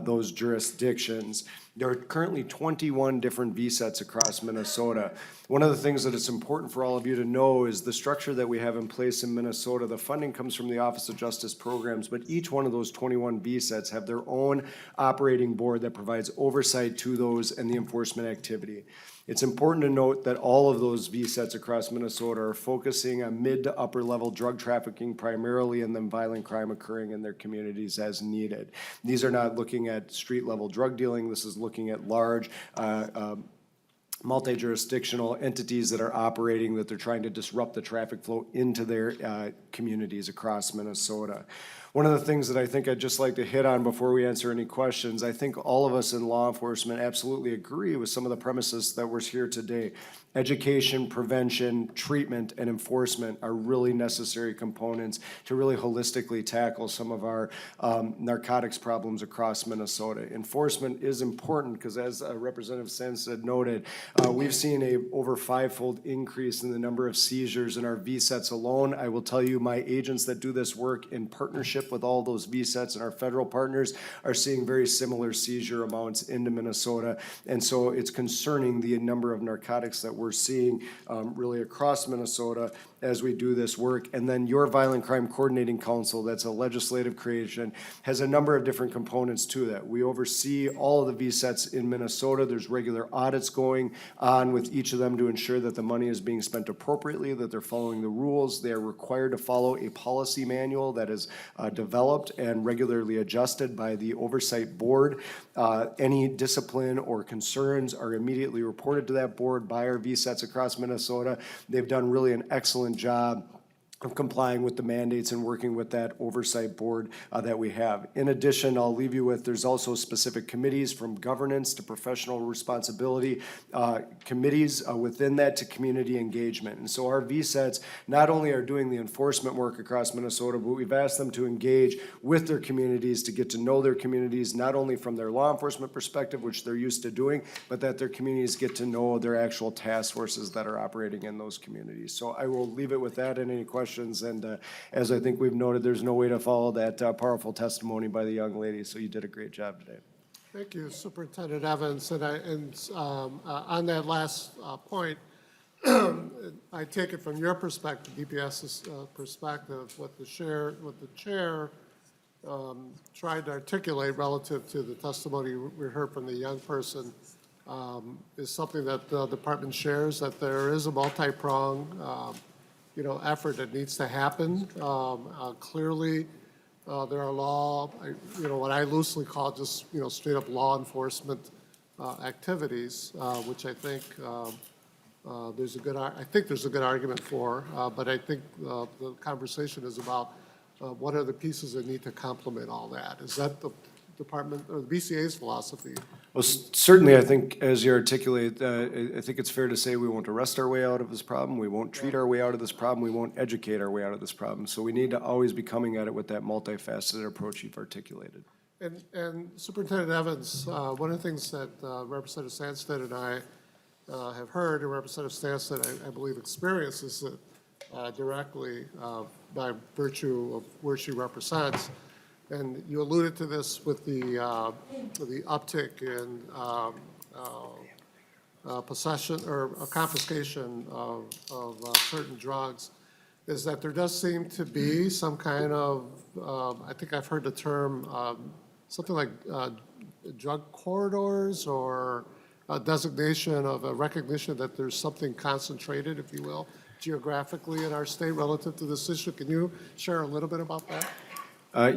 those jurisdictions. There are currently 21 different VSETs across Minnesota. One of the things that it's important for all of you to know is the structure that we have in place in Minnesota. The funding comes from the Office of Justice Programs, but each one of those 21 VSETs have their own operating board that provides oversight to those and the enforcement activity. It's important to note that all of those VSETs across Minnesota are focusing on mid to upper level drug trafficking primarily, and then violent crime occurring in their communities as needed. These are not looking at street level drug dealing. This is looking at large multi-jurisdictional entities that are operating, that they're trying to disrupt the traffic flow into their communities across Minnesota. One of the things that I think I'd just like to hit on before we answer any questions, I think all of us in law enforcement absolutely agree with some of the premises that were here today. Education, prevention, treatment, and enforcement are really necessary components to really holistically tackle some of our narcotics problems across Minnesota. Enforcement is important because, as Representative Sandstede noted, we've seen a over 5-fold increase in the number of seizures in our VSETs alone. I will tell you, my agents that do this work in partnership with all those VSETs and our federal partners are seeing very similar seizure amounts into Minnesota. And so it's concerning the number of narcotics that we're seeing really across Minnesota as we do this work. And then your Violent Crime Coordinating Council, that's a legislative creation, has a number of different components to that. We oversee all of the VSETs in Minnesota. There's regular audits going on with each of them to ensure that the money is being spent appropriately, that they're following the rules. They are required to follow a policy manual that is developed and regularly adjusted by the oversight board. Any discipline or concerns are immediately reported to that board by our VSETs across Minnesota. They've done really an excellent job of complying with the mandates and working with that oversight board that we have. In addition, I'll leave you with, there's also specific committees from governance to professional responsibility, committees within that to community engagement. And so our VSETs not only are doing the enforcement work across Minnesota, but we've asked them to engage with their communities to get to know their communities, not only from their law enforcement perspective, which they're used to doing, but that their communities get to know their actual task forces that are operating in those communities. So I will leave it with that and any questions. And as I think we've noted, there's no way to follow that powerful testimony by the young lady. So you did a great job today. Thank you, Superintendent Evans. And on that last point, I take it from your perspective, DPS's perspective, what the chair tried to articulate relative to the testimony we heard from the young person is something that the department shares, that there is a multi-pronged effort that needs to happen. Clearly, there are what I loosely call just, straight up law enforcement activities, which I think there's a good argument for, but I think the conversation is about what are the pieces that need to complement all that? Is that the department or the BCA's philosophy? Well, certainly, I think, as you articulate, I think it's fair to say we won't arrest our way out of this problem, we won't treat our way out of this problem, we won't educate our way out of this problem. So we need to always be coming at it with that multifaceted approach you've articulated. And Superintendent Evans, one of the things that Representative Sandstede and I have heard, and Representative Sandstede, I believe, experiences it directly by virtue of where she represents. And you alluded to this with the uptick in possession or confiscation of certain drugs, is that there does seem to be some kind of, I think I've heard the term, something like drug corridors or a designation of a recognition that there's something concentrated, if you will, geographically in our state relative to this issue. Can you share a little bit about that?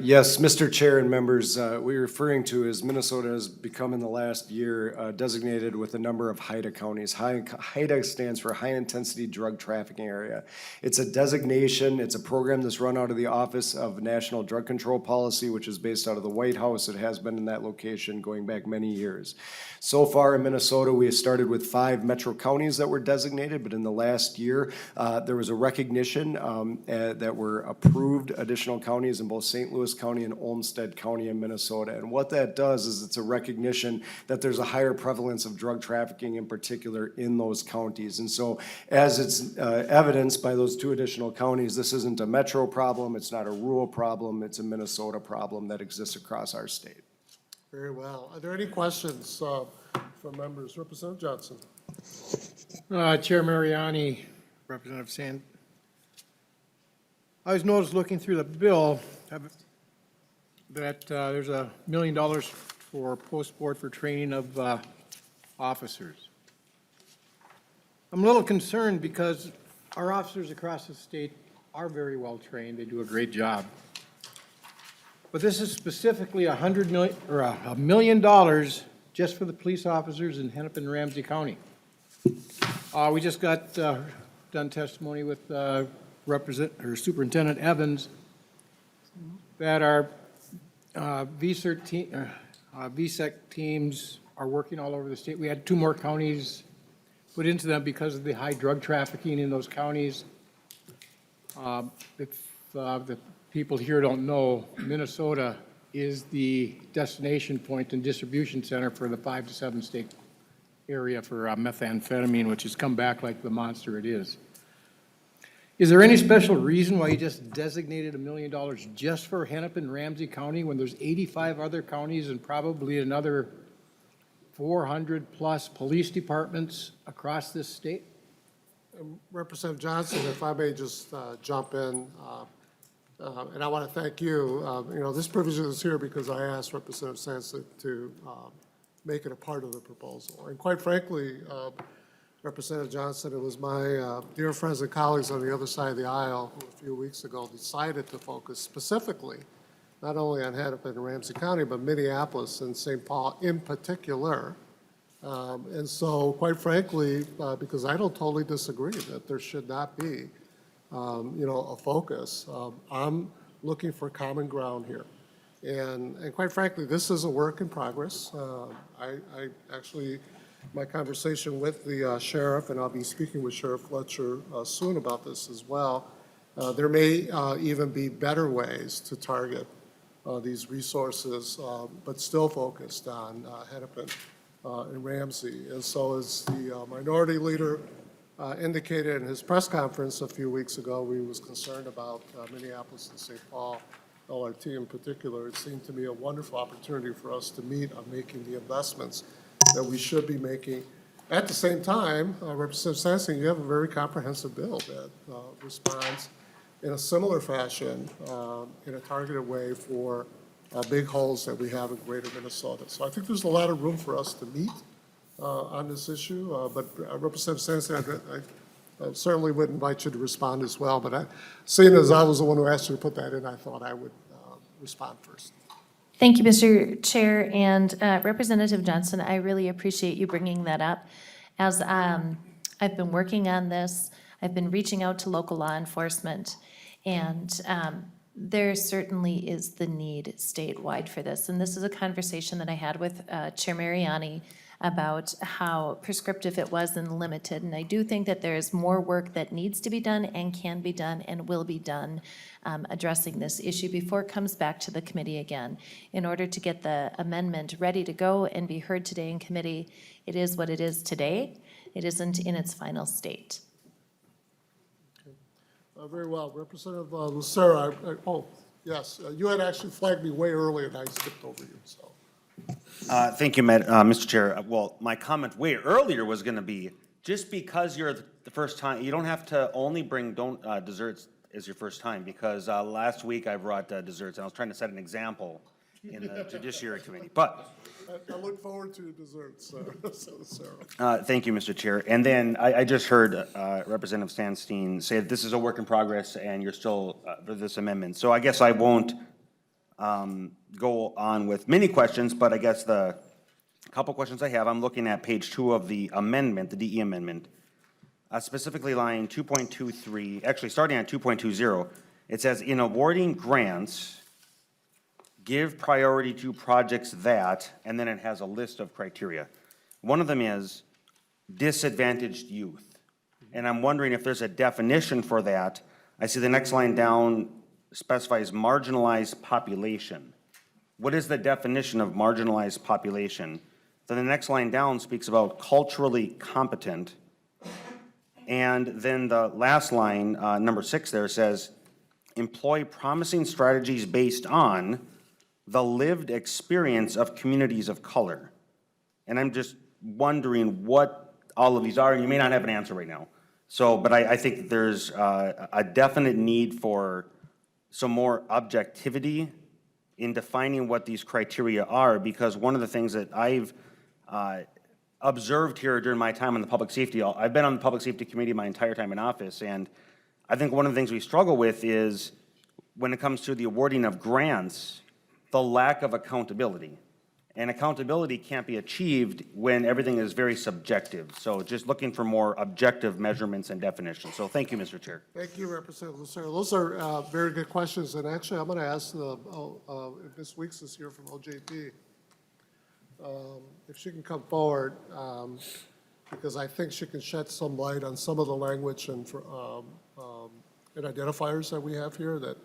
Yes, Mr. Chair and members, what you're referring to is Minnesota has become in the last year designated with a number of HIDA counties. HIDA stands for High Intensity Drug Trafficking Area. It's a designation, it's a program that's run out of the Office of National Drug Control Policy, which is based out of the White House. It has been in that location going back many years. So far in Minnesota, we have started with 5 metro counties that were designated, but in the last year, there was a recognition that were approved additional counties in both St. Louis County and Olmsted County in Minnesota. And what that does is it's a recognition that there's a higher prevalence of drug trafficking in particular in those counties. And so as it's evidenced by those 2 additional counties, this isn't a metro problem, it's not a rural problem, it's a Minnesota problem that exists across our state. Very well. Are there any questions from members? Representative Johnson. Chair Mariani, Representative Sand. I was noticed looking through the bill that there's $1 million for post-board for training of officers. I'm a little concerned because our officers across the state are very well trained. They do a great job. But this is specifically $1 million just for the police officers in Hennepin and Ramsey County. We just got done testimony with Superintendent Evans that our VSEC teams are working all over the state. We had 2 more counties put into them because of the high drug trafficking in those counties. If the people here don't know, Minnesota is the destination point and distribution center for the 5 to 7 state area for methamphetamine, which has come back like the monster it is. Is there any special reason why you just designated $1 million just for Hennepin and Ramsey County when there's 85 other counties and probably another 400-plus police departments across this state? Representative Johnson, if I may just jump in, and I want to thank you. This provision is here because I asked Representative Sansa to make it a part of the proposal. And quite frankly, Representative Johnson, it was my dear friends and colleagues on the other side of the aisle who a few weeks ago decided to focus specifically not only on Hennepin and Ramsey County, but Minneapolis and St. Paul in particular. And so, quite frankly, because I don't totally disagree that there should not be a focus. I'm looking for common ground here. And quite frankly, this is a work in progress. I actually, my conversation with the sheriff, and I'll be speaking with Sheriff Fletcher soon about this as well, there may even be better ways to target these resources, but still focused on Hennepin and Ramsey. And so as the minority leader indicated in his press conference a few weeks ago, we was concerned about Minneapolis and St. Paul, LRT in particular. It seemed to me a wonderful opportunity for us to meet on making the investments that we should be making. At the same time, Representative Sandstede, you have a very comprehensive bill that responds in a similar fashion, in a targeted way for big holes that we have in greater Minnesota. So I think there's a lot of room for us to meet on this issue, but Representative Sandstede, I certainly would invite you to respond as well, but seeing as I was the one who asked you to put that in, I thought I would respond first. Thank you, Mr. Chair, and Representative Johnson, I really appreciate you bringing that up. As I've been working on this, I've been reaching out to local law enforcement, and there certainly is the need statewide for this. And this is a conversation that I had with Chair Mariani about how prescriptive it was and limited. And I do think that there is more work that needs to be done and can be done and will be done addressing this issue before it comes back to the committee again. In order to get the amendment ready to go and be heard today in committee, it is what it is today. It isn't in its final state. Very well. Representative Lucero, oh, yes, you had actually flagged me way earlier and I skipped over you, so. Thank you, Mr. Chair. Well, my comment way earlier was going to be, just because you're the first time, you don't have to only bring desserts as your first time, because last week I brought desserts, and I was trying to set an example in the Judiciary Committee. But I look forward to desserts, Sarah. thank you, Mr. Chair. And then I just heard Representative Sandstede say that this is a work in progress and you're still for this amendment. So I guess I won't go on with many questions, but I guess the couple questions I have, I'm looking at page 2 of the amendment, the DE amendment, specifically line 2.23, actually starting at 2.20, it says, in awarding grants, give priority to projects that, and then it has a list of criteria. One of them is disadvantaged youth. And I'm wondering if there's a definition for that. I see the next line down specifies marginalized population. What is the definition of marginalized population? Then the next line down speaks about culturally competent. And then the last line, number 6 there, says, employ promising strategies based on the lived experience of communities of color. And I'm just wondering what all of these are, and you may not have an answer right now. So, but I think there's a definite need for some more objectivity in defining what these criteria are, because one of the things that I've observed here during my time on the public safety, I've been on the public safety committee my entire time in office, and I think one of the things we struggle with is when it comes to the awarding of grants, the lack of accountability. And accountability can't be achieved when everything is very subjective. So just looking for more objective measurements and definitions. So thank you, Mr. Chair. Thank you, Representative Lucero. Those are very good questions. And actually, I'm going to ask if Ms. Weeks is here from OJP, if she can come forward, because I think she can shed some light on some of the language and identifiers that we have here that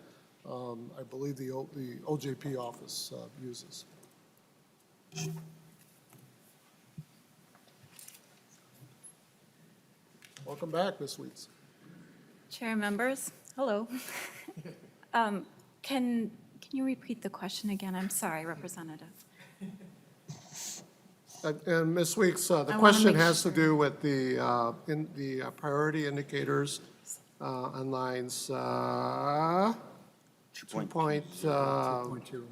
I believe the OJP office uses. Welcome back, Ms. Weeks. Chair members, hello. Can you repeat the question again? I'm sorry, Representative. And Ms. Weeks, the wanna question make has to do with the priority indicators on lines 2.2.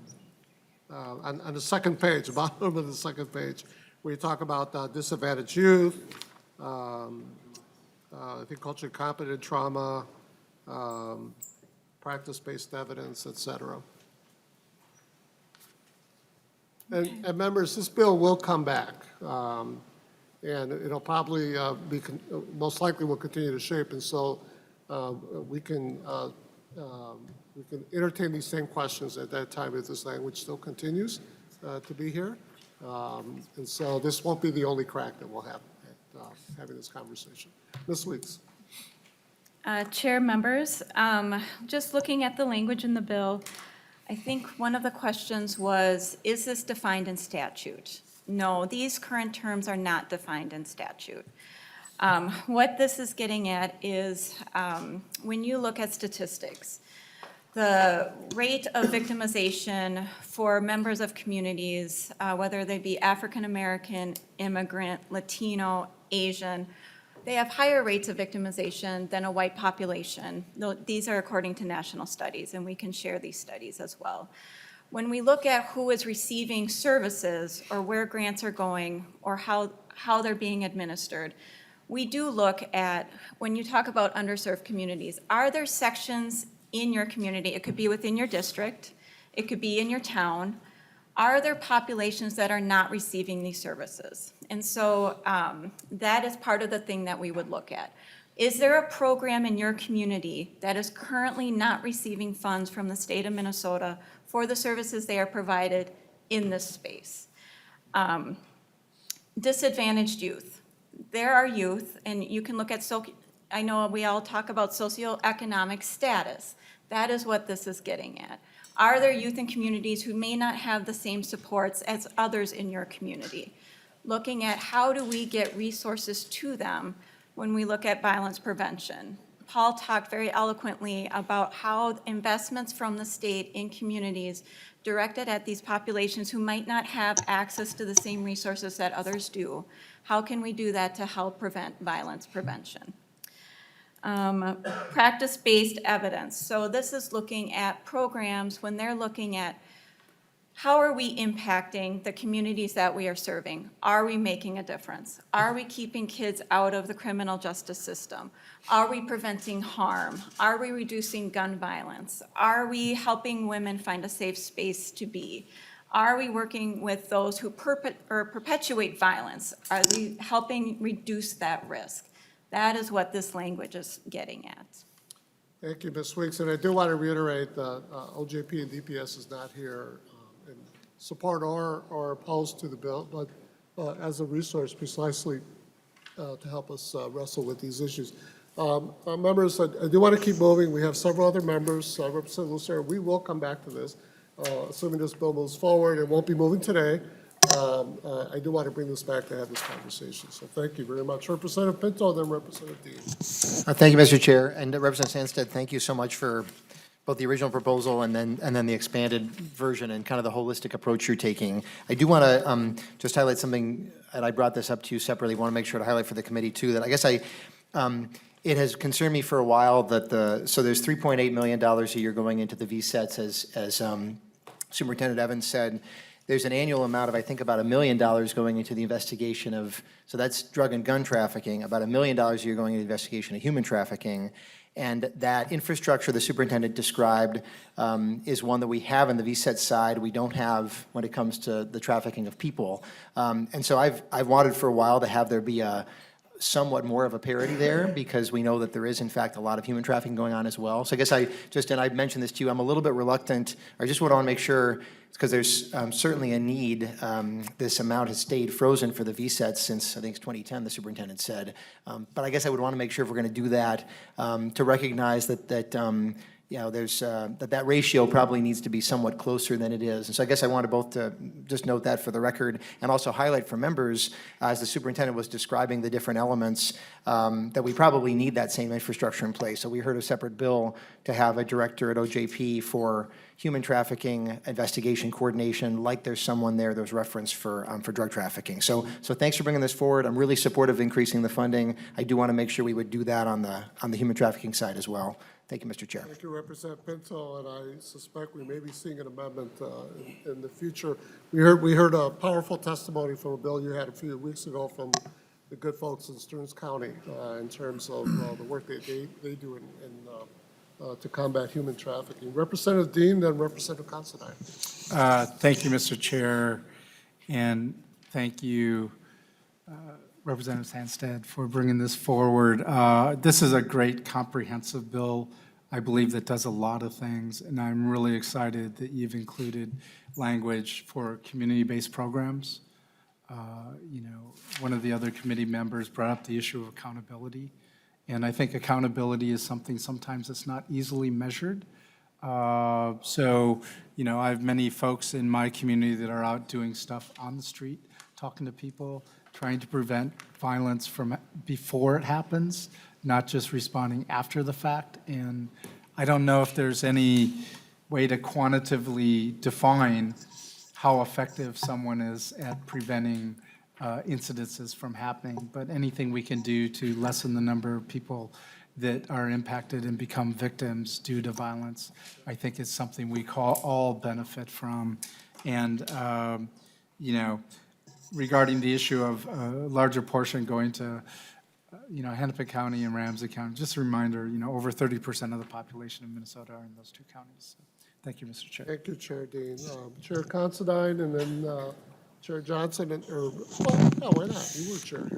On the second page, bottom of the second page, where you talk about disadvantaged youth, I think culturally competent trauma, practice-based evidence, et cetera. And members, this bill will come back, and it'll probably most likely will continue to shape. And so we can entertain these same questions at that time if this language still continues to be here. And so this won't be the only crack that we'll have at having this conversation. Ms. Weeks. Chair, members, just looking at the language in the bill, I think one of the questions was, is this defined in statute? No, these current terms are not defined in statute. What this is getting at is when you look at statistics, the rate of victimization for members of communities, whether they be African American, immigrant, Latino, Asian, they have higher rates of victimization than a white population. These are according to national studies, and we can share these studies as well. When we look at who is receiving services or where grants are going or how they're being administered, we do look at, when you talk about underserved communities, are there sections in your community, it could be within your district, it could be in your town, are there populations that are not receiving these services? And so that is part of the thing that we would look at. Is there a program in your community that is currently not receiving funds from the state of Minnesota for the services they are provided in this space? Disadvantaged youth. There are youth, and you can look at, I know we all talk about socioeconomic status. That is what this is getting at. Are there youth in communities who may not have the same supports as others in your community? Looking at how do we get resources to them when we look at violence prevention. Paul talked very eloquently about how investments from the state in communities directed at these populations who might not have access to the same resources that others do. How can we do that to help prevent violence prevention? Practice-based evidence. So this is looking at programs when they're looking at how are we impacting the communities that we are serving? Are we making a difference? Are we keeping kids out of the criminal justice system? Are we preventing harm? Are we reducing gun violence? Are we helping women find a safe space to be? Are we working with those who perpetuate violence? Are we helping reduce that risk? That is what this language is getting at. Thank you, Ms. Weeks. And I do want to reiterate that OJP and DPS is not here in support or opposed to the bill, but as a resource precisely to help us wrestle with these issues. Members, I do want to keep moving. We have several other members. Representative Lucero, we will come back to this, assuming this bill moves forward. It won't be moving today. I do want to bring this back to have this conversation. So thank you very much. Representative Pinto, then Representative Dean. Thank you, Mr. Chair. And Representative Sandstede, thank you so much for both the original proposal and then the expanded version and kind of the holistic approach you're taking. I do want to just highlight something, and I brought this up to you separately, want to make sure to highlight for the committee too, that I guess it has concerned me for a while that so there's $3.8 million a year going into the VSETs as Superintendent Evans said. There's an annual amount of, I think, about $1 million going into the investigation of, so that's drug and gun trafficking, about $1 million a year going into the investigation of human trafficking. And that infrastructure the superintendent described is one that we have on the VSET side. We don't have when it comes to the trafficking of people. And so I've wanted for a while to have there be a somewhat more of a parity there because we know that there is in fact a lot of human trafficking going on as well. So I guess and I mentioned this to you, I'm a little bit reluctant, I just want to make sure, because there's certainly a need, this amount has stayed frozen for the VSETs since I think it's 2010, the superintendent said. But I guess I would want to make sure if we're going to do that, to recognize that you know, there's that ratio probably needs to be somewhat closer than it is. And so I guess I wanted both to just note that for the record and also highlight for members, as the superintendent was describing the different elements, that we probably need that same infrastructure in place. So we heard a separate bill to have a director at OJP for human trafficking investigation coordination, like there's someone there's reference for drug trafficking. So thanks for bringing this forward. I'm really supportive of increasing the funding. I do want to make sure we would do that on the human trafficking side as well. Thank you, Mr. Chair. Thank you, Representative Pinto, and I suspect we may be seeing an amendment in the future. We heard a powerful testimony from a bill you had a few weeks ago from the good folks in Stearns County in terms of the work they do to combat human trafficking. Representative Dean, then Representative Considine. Thank you, Mr. Chair, and thank you, Representative Sandstede for bringing this forward. This is a great comprehensive bill, I believe, that does a lot of things, and I'm really excited that you've included language for community-based programs. You know, one of the other committee members brought up the issue of accountability, and I think accountability is something sometimes that's not easily measured. So, you know, I have many folks in my community that are out doing stuff on the street, talking to people, trying to prevent violence from before it happens, not just responding after the fact. And I don't know if there's any way to quantitatively define how effective someone is at preventing incidences from happening, but anything we can do to lessen the number of people that are impacted and become victims due to violence, I think is something we all benefit from. And, you know, regarding the issue of a larger portion going to, you know, Hennepin County and Ramsey County, just a reminder, you know, over 30% of the population of Minnesota are in those two counties. So, thank you, Mr. Chair. Thank you, Chair Dean. Chair Considine, and then Chair Johnson, or, well, no, why not? You were Chair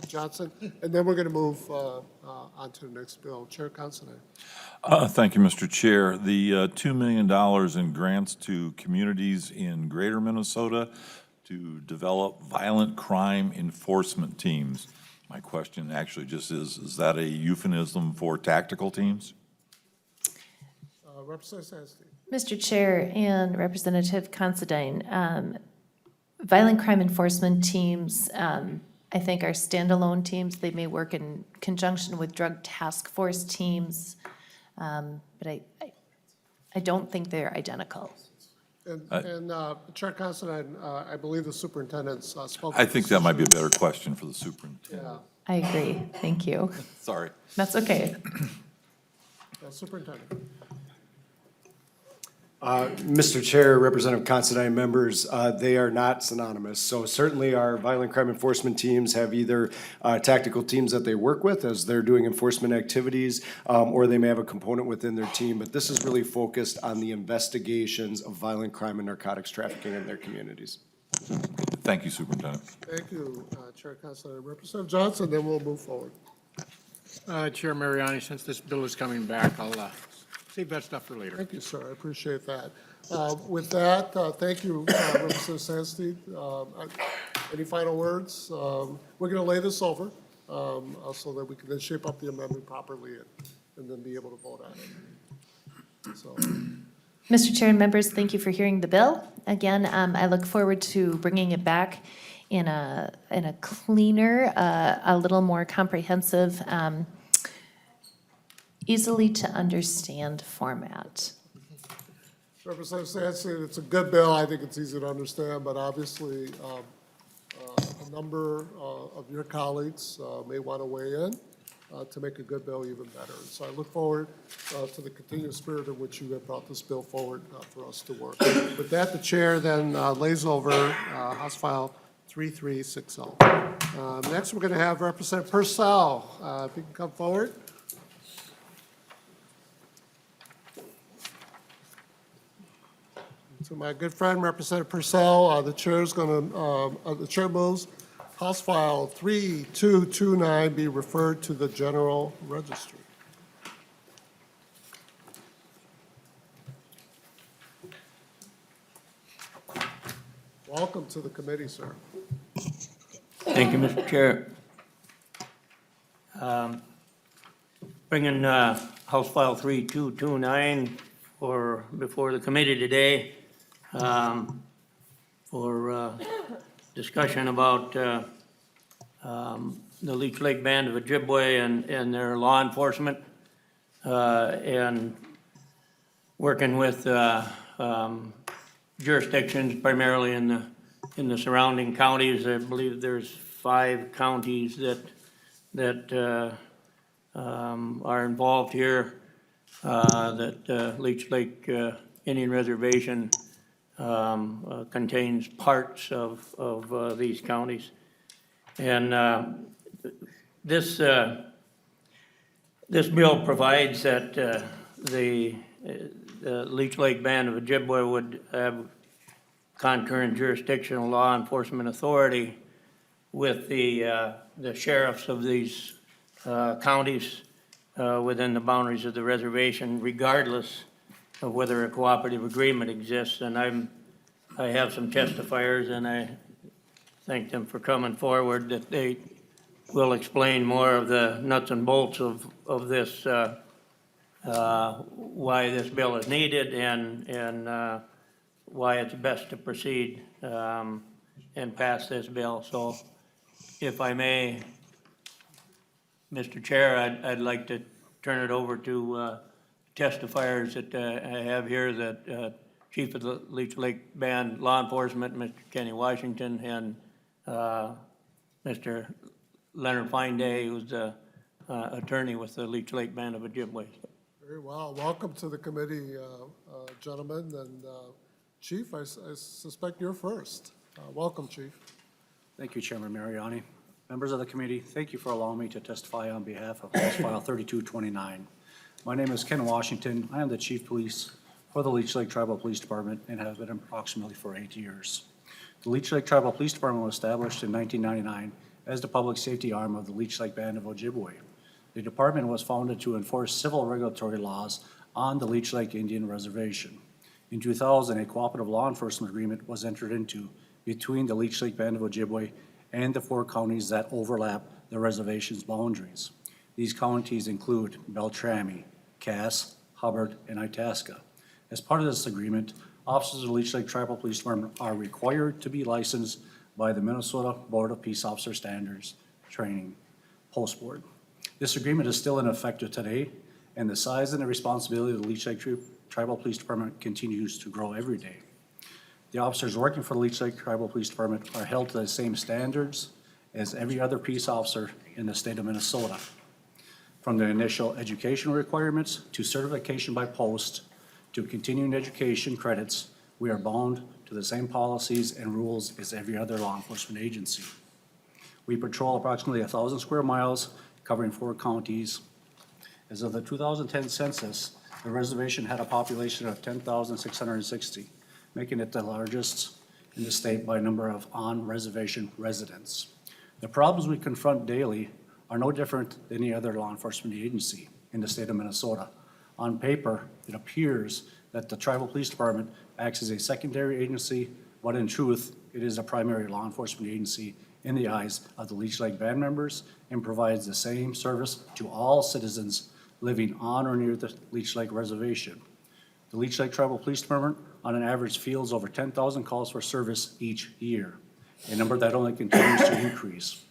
Johnson, and then we're going to move on to the next bill. Chair Considine. Thank you, Mr. Chair. The $2 million in grants to communities in greater Minnesota to develop violent crime enforcement teams. My question actually just is that a euphemism for tactical teams? Representative Sandstede. Mr. Chair and Representative Considine, violent crime enforcement teams, I think, are standalone teams. They may work in conjunction with drug task force teams, but I don't think they're identical. And Chair Considine, I believe the superintendent's spoke. I think that might be a better question for the superintendent. Yeah. I agree. Thank you. Sorry. That's okay. Superintendent. Mr. Chair, Representative Considine, members, they are not synonymous. So certainly our violent crime enforcement teams have either tactical teams that they work with as they're doing enforcement activities, or they may have a component within their team. But this is really focused on the investigations of violent crime and narcotics trafficking in their communities. Thank you, Superintendent. Thank you, Chair Considine. Representative Johnson, then we'll move forward. Chair Mariani, since this bill is coming back, I'll save that stuff for later. Thank you, sir. I appreciate that. With that, thank you, Representative Sandstede. Any final words? We're going to lay this over so that we can then shape up the amendment properly and then be able to vote on it. So. Mr. Chair and members, thank you for hearing the bill. Again, I look forward to bringing it back in a cleaner, a little more comprehensive, easily to understand format. Representative Sandstede, it's a good bill. I think it's easy to understand, but obviously a number of your colleagues may want to weigh in to make a good bill even better. So I look forward to the continued spirit in which you have brought this bill forward for us to work. With that, the chair then lays over House File 3360. Next, we're going to have Representative Persell. If you can come forward. To my good friend, Representative Persell, the chair moves House File 3229 be referred to the General Registry. Welcome to the committee, sir. Thank you, Mr. Chair. Bringing House File 3229 before the committee today for discussion about the Leech Lake Band of Ojibwe and their law enforcement and working with jurisdictions primarily in the surrounding counties. I believe there's 5 counties that are involved here, that Leech Lake Indian Reservation contains parts of these counties. And this bill provides that the Leech Lake Band of Ojibwe would have concurrent jurisdictional law enforcement authority with the sheriffs of these counties within the boundaries of the reservation, regardless of whether a cooperative agreement exists. And I have some testifiers, and I thank them for coming forward, that they will explain more of the nuts and bolts of this, why this bill is needed and why it's best to proceed and pass this bill. So if I may, Mr. Chair, I'd like to turn it over to testifiers that I have here, that Chief of the Leech Lake Band Law Enforcement, Mr. Kenny Washington, and Mr. Leonard Fineday, who's the attorney with the Leech Lake Band of Ojibwe. Very well. Welcome to the committee, gentlemen. And Chief, I suspect you're first. Welcome, Chief. Thank you, Chairman Mariani. Members of the committee, thank you for allowing me to testify on behalf of House File 3229. My name is Ken Washington. I am the Chief Police for the Leech Lake Tribal Police Department and have been approximately for 8 years. The Leech Lake Tribal Police Department was established in 1999 as the public safety arm of the Leech Lake Band of Ojibwe. The department was founded to enforce civil regulatory laws on the Leech Lake Indian Reservation. In 2000, a cooperative law enforcement agreement was entered into between the Leech Lake Band of Ojibwe and the 4 counties that overlap the reservation's boundaries. These counties include Beltrami, Cass, Hubbard, and Itasca. As part of this agreement, officers of the Leech Lake Tribal Police Department are required to be licensed by the Minnesota Board of Peace Officer Standards Training Post Board. This agreement is still in effect today, and the size and the responsibility of the Leech Lake Tribal Police Department continues to grow every day. The officers working for the Leech Lake Tribal Police Department are held to the same standards as every other peace officer in the state of Minnesota. From the initial educational requirements to certification by post to continuing education credits, we are bound to the same policies and rules as every other law enforcement agency. We patrol approximately 1,000 square miles, covering 4 counties. As of the 2010 census, the reservation had a population of 10,660, making it the largest in the state by number of on-reservation residents. The problems we confront daily are no different than any other law enforcement agency in the state of Minnesota. On paper, it appears that the Tribal Police Department acts as a secondary agency, but in truth, it is a primary law enforcement agency in the eyes of the Leech Lake Band members and provides the same service to all citizens living on or near the Leech Lake Reservation. The Leech Lake Tribal Police Department, on an average, fields over 10,000 calls for service each year, a number that only continues to increase.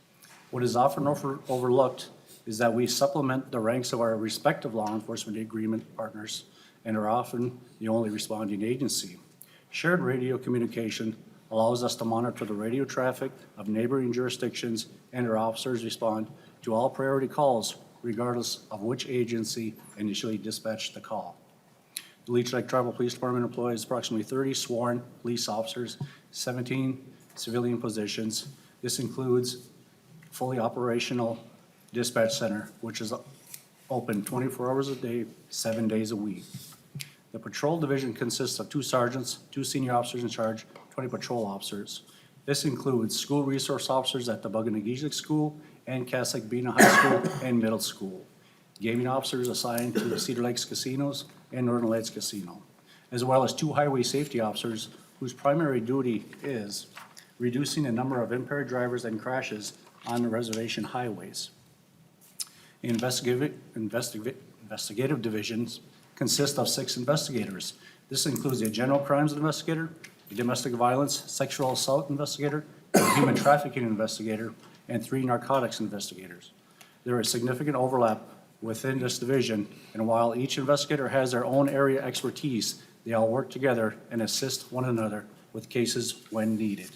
What is often overlooked is that we supplement the ranks of our respective law enforcement agreement partners and are often the only responding agency. Shared radio communication allows us to monitor the radio traffic of neighboring jurisdictions, and our officers respond to all priority calls regardless of which agency initially dispatched the call. The Leech Lake Tribal Police Department employs approximately 30 sworn police officers, 17 civilian positions. This includes fully operational dispatch center, which is open 24 hours a day, 7 days a week. The patrol division consists of 2 sergeants, 2 senior officers in charge, 20 patrol officers. This includes school resource officers at the Buganagizik School and Cassac-Bena High School and Middle School. Gaming officers assigned to the Cedar Lakes Casinos and Northern Lights Casino, as well as 2 highway safety officers whose primary duty is reducing the number of impaired drivers and crashes on the reservation highways. Investigative divisions consist of 6 investigators. This includes a general crimes investigator, a domestic violence, sexual assault investigator, a human trafficking investigator, and 3 narcotics investigators. There is significant overlap within this division, and while each investigator has their own area expertise, they all work together and assist one another with cases when needed.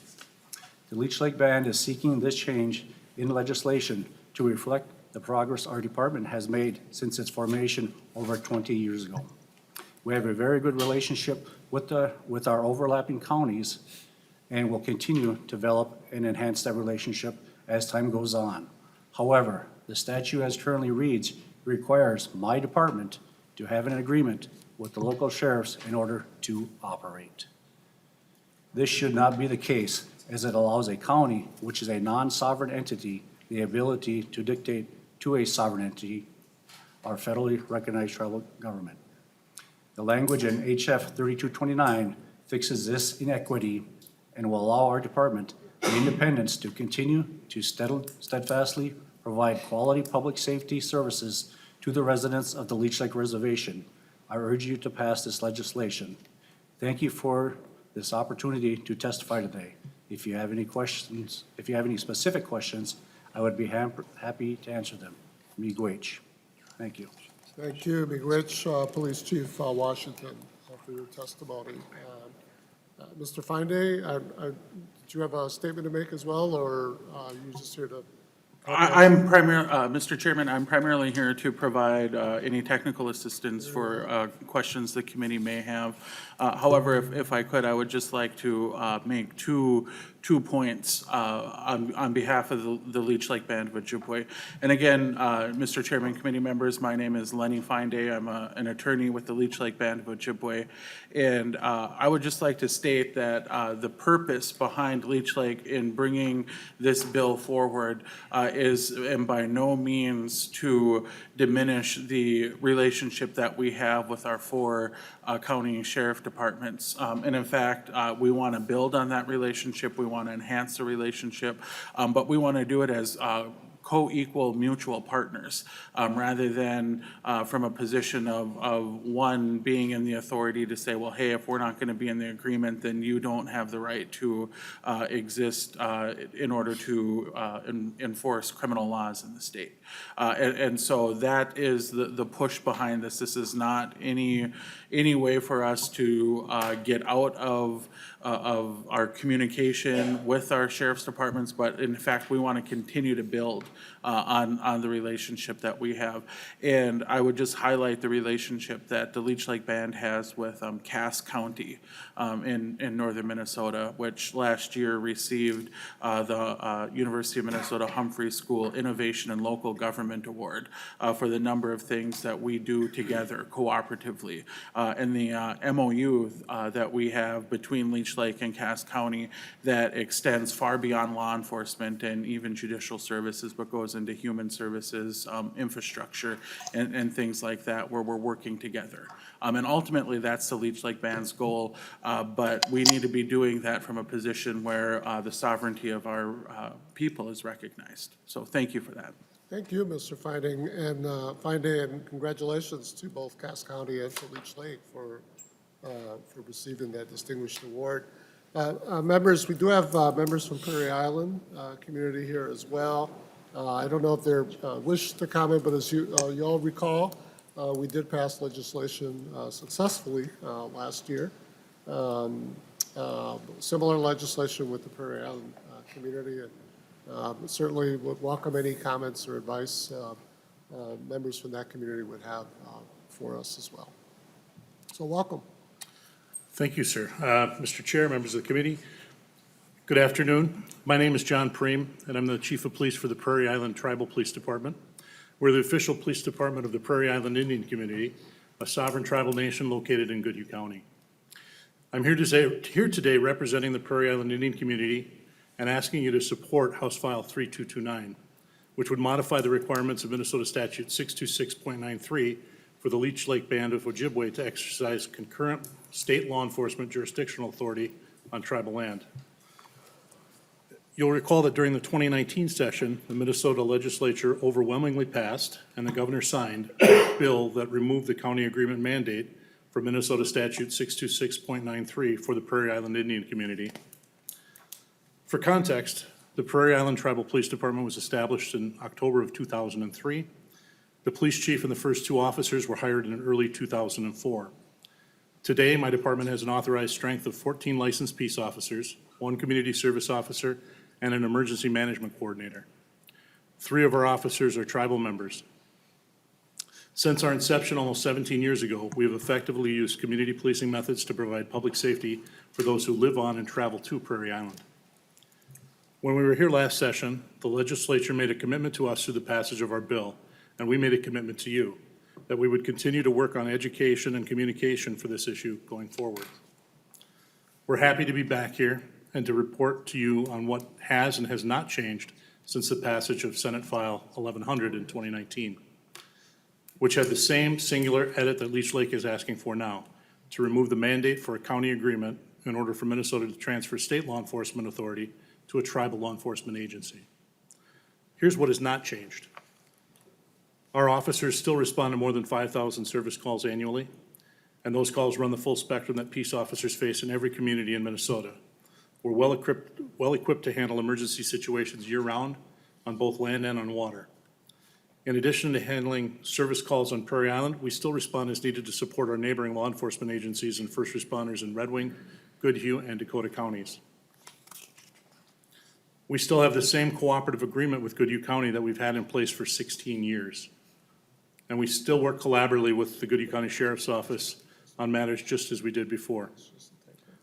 The Leech Lake Band is seeking this change in legislation to reflect the progress our department has made since its formation over 20 years ago. We have a very good relationship with our overlapping counties and will continue to develop and enhance that relationship as time goes on. However, the statute as currently reads requires my department to have an agreement with the local sheriffs in order to operate. This should not be the case, as it allows a county, which is a non-sovereign entity, the ability to dictate to a sovereign entity, our federally recognized tribal government. The language in HF 3229 fixes this inequity and will allow our department the independence to continue to steadfastly provide quality public safety services to the residents of the Leech Lake Reservation. I urge you to pass this legislation. Thank you for this opportunity to testify today. If you have any questions, if you have any specific questions, I would be happy to answer them. Miigwech. Thank you. Thank you, Miigwech, Police Chief Washington, for your testimony. Mr. Finde, did you have a statement to make as well, or you just here to? Mr. Chairman, I'm primarily here to provide any technical assistance for questions the committee may have. However, if I could, I would just like to make two points on behalf of the Leech Lake Band of Ojibwe. And again, Mr. Chairman, committee members, my name is Lenny Finde. I'm an attorney with the Leech Lake Band of Ojibwe. And I would just like to state that the purpose behind Leech Lake in bringing this bill forward is, and by no means to diminish the relationship that we have with our four county sheriff departments. And in fact, we want to build on that relationship. We want to enhance the relationship, but we want to do it as co-equal mutual partners, rather than from a position of one being in the authority to say, well, hey, if we're not going to be in the agreement, then you don't have the right to exist in order to enforce criminal laws in the state. And so that is the push behind this. This is not any way for us to get out of our communication with our sheriff's departments, but in fact, we want to continue to build on the relationship that we have. And I would just highlight the relationship that the Leech Lake Band has with Cass County in northern Minnesota, which last year received the University of Minnesota Humphrey School Innovation and Local Government Award for the number of things that we do together cooperatively. And the MOU that we have between Leech Lake and Cass County that extends far beyond law enforcement and even judicial services, but goes into human services, infrastructure, and things like that, where we're working together. And ultimately, that's the Leech Lake Band's goal, but we need to be doing that from a position where the sovereignty of our people is recognized. So thank you for that. Thank you, Mr. Finde, and congratulations to both Cass County and to Leech Lake for receiving that distinguished award. Members, we do have members from Prairie Island community here as well. I don't know if they wish to comment, but as you all recall, we did pass legislation successfully last year. Similar legislation with the Prairie Island community, and certainly would welcome any comments or advice members from that community would have for us as well. So welcome. Thank you, sir. Mr. Chair, members of the committee, good afternoon. My name is John Preem, and I'm the Chief of Police for the Prairie Island Tribal Police Department. We're the official police department of the Prairie Island Indian Community, a sovereign tribal nation located in Goodhue County. I'm here today representing the Prairie Island Indian Community and asking you to support House File 3229, which would modify the requirements of Minnesota Statute 626.93 for the Leech Lake Band of Ojibwe to exercise concurrent state law enforcement jurisdictional authority on tribal land. You'll recall that during the 2019 session, the Minnesota legislature overwhelmingly passed and the governor signed a bill that removed the county agreement mandate for Minnesota Statute 626.93 for the Prairie Island Indian Community. For context, the Prairie Island Tribal Police Department was established in October of 2003. The police chief and the first two officers were hired in early 2004. Today, my department has an authorized strength of 14 licensed peace officers, 1 community service officer, and an emergency management coordinator. 3 of our officers are tribal members. Since our inception almost 17 years ago, we have effectively used community policing methods to provide public safety for those who live on and travel to Prairie Island. When we were here last session, the legislature made a commitment to us through the passage of our bill, and we made a commitment to you that we would continue to work on education and communication for this issue going forward. We're happy to be back here, and to report to you on what has and has not changed since the passage of Senate File 1100 in 2019, which had the same singular edit that Leech Lake is asking for now, to remove the mandate for a county agreement in order for Minnesota to transfer state law enforcement authority to a tribal law enforcement agency. Here's what has not changed. Our officers still respond to more than 5,000 service calls annually, and those calls run the full spectrum that peace officers face in every community in Minnesota. We're well equipped to handle emergency situations year-round on both land and on water. In addition to handling service calls on Prairie Island, we still respond as needed to support our neighboring law enforcement agencies and first responders in Red Wing, Goodhue, and Dakota counties. We still have the same cooperative agreement with Goodhue County that we've had in place for 16 years. And we still work collaboratively with the Goodhue County Sheriff's Office on matters just as we did before.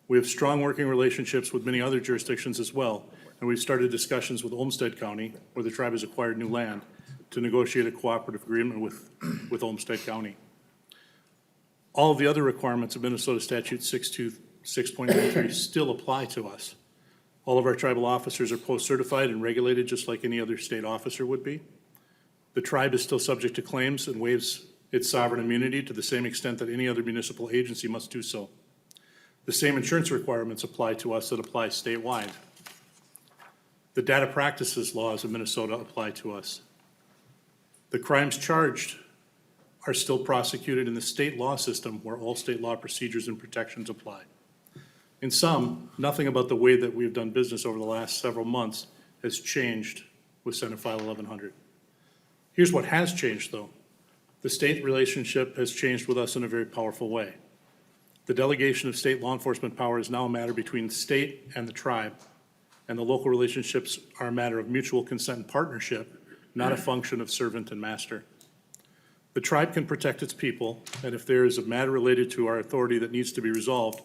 We have strong working relationships with many other jurisdictions as well, and we've started discussions with Olmsted County, where the tribe has acquired new land, to negotiate a cooperative agreement with Olmsted County. All of the other requirements of Minnesota Statute 626.93 still apply to us. All of our tribal officers are post-certified and regulated just like any other state officer would be. The tribe is still subject to claims and waives its sovereign immunity to the same extent that any other municipal agency must do so. The same insurance requirements apply to us that apply statewide. The data practices laws of Minnesota apply to us. The crimes charged are still prosecuted in the state law system where all state law procedures and protections apply. In sum, nothing about the way that we have done business over the last several months has changed with Senate File 1100. Here's what has changed, though. The state relationship has changed with us in a very powerful way. The delegation of state law enforcement power is now a matter between the state and the tribe, and the local relationships are a matter of mutual consent and partnership, not a function of servant and master. The tribe can protect its people, and if there is a matter related to our authority that needs to be resolved,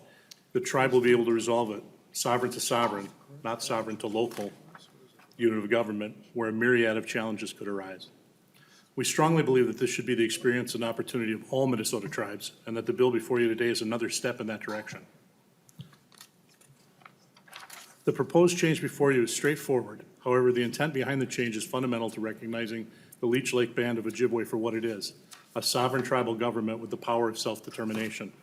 the tribe will be able to resolve it, sovereign to sovereign, not sovereign to local unit of government, where a myriad of challenges could arise. We strongly believe that this should be the experience and opportunity of all Minnesota tribes, and that the bill before you today is another step in that direction. The proposed change before you is straightforward. However, the intent behind the change is fundamental to recognizing the Leech Lake Band of Ojibwe for what it is, a sovereign tribal government with the power of self-determination.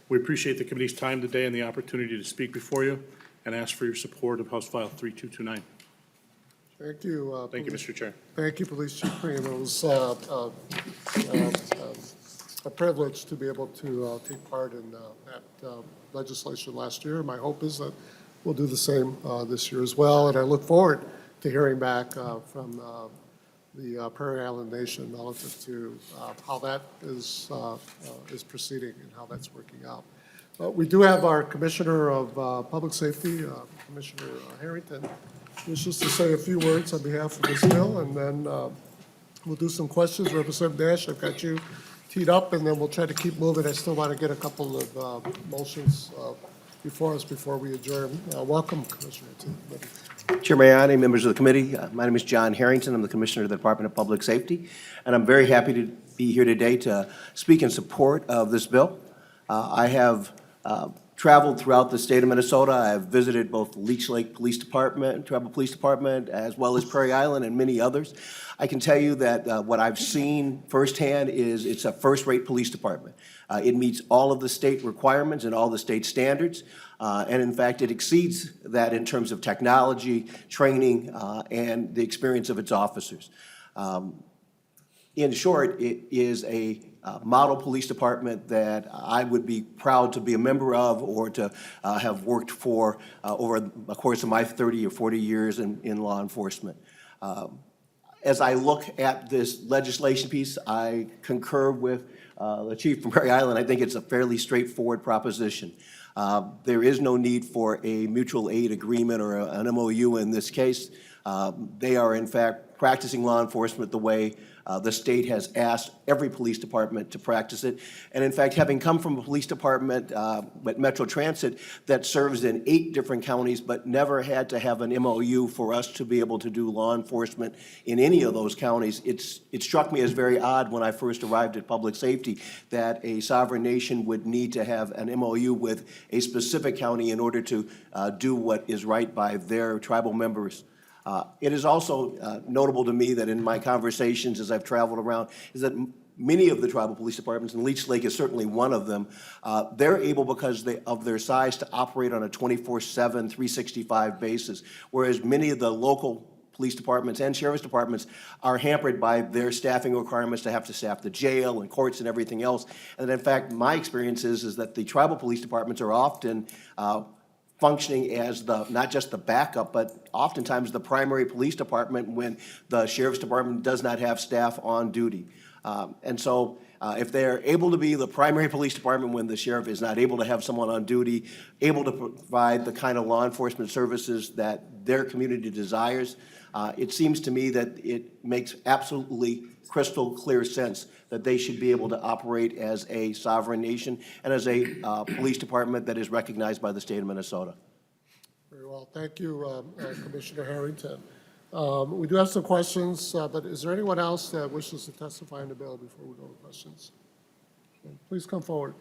We appreciate the committee's time today and the opportunity to speak before you, and ask for your support of House File 3229. Thank you. Thank you, Mr. Chair. Thank you, Police Chief Kramer. It was a privilege to be able to take part in that legislation last year. My hope is that we'll do the same this year as well, and I look forward to hearing back from the Prairie Island Nation relative to how that is proceeding and how that's working out. We do have our Commissioner of Public Safety, Commissioner Harrington, wishes to say a few words on behalf of this bill, and then we'll do some questions. Representative Dash, I've got you teed up, and then we'll try to keep moving. I still want to get a couple of motions before us before we adjourn. Welcome, Commissioner, to the committee. Chair Mariani, members of the committee, my name is John Harrington. I'm the Commissioner of the Department of Public Safety, and I'm very happy to be here today to speak in support of this bill. I have traveled throughout the state of Minnesota. I have visited both the Leech Lake Police Department, Tribal Police Department, as well as Prairie Island and many others. I can tell you that what I've seen firsthand is it's a first-rate police department. It meets all of the state requirements and all the state standards, and in fact, it exceeds that in terms of technology, training, and the experience of its officers. In short, it is a model police department that I would be proud to be a member of or to have worked for over the course of my 30 or 40 years in law enforcement. As I look at this legislation piece, I concur with the chief from Prairie Island. I think it's a fairly straightforward proposition. There is no need for a mutual aid agreement or an MOU in this case. They are, in fact, practicing law enforcement the way The state has asked every police department to practice it. And in fact, having come from a police department at Metro Transit that serves in 8 different counties, but never had to have an MOU for us to be able to do law enforcement in any of those counties, it struck me as very odd when I first arrived at public safety that a sovereign nation would need to have an MOU with a specific county in order to do what is right by their tribal members. It is also notable to me that in my conversations as I've traveled around is that many of the tribal police departments, and Leech Lake is certainly one of them, they're able because of their size to operate on a 24/7, 365 basis, whereas many of the local police departments and sheriff's departments are hampered by their staffing requirements to have to staff the jail and courts and everything else. And in fact, my experience is that the tribal police departments are often functioning as not just the backup, but oftentimes the primary police department when the sheriff's department does not have staff on duty. And so if they're able to be the primary police department when the sheriff is not able to have someone on duty, able to provide the kind of law enforcement services that their community desires, it seems to me that it makes absolutely crystal clear sense that they should be able to operate as a sovereign nation and as a police department that is recognized by the state of Minnesota. Very well. Thank you, Commissioner Harrington. We do have some questions, but is there anyone else that wishes to testify in the bill before we go to questions? Please come forward.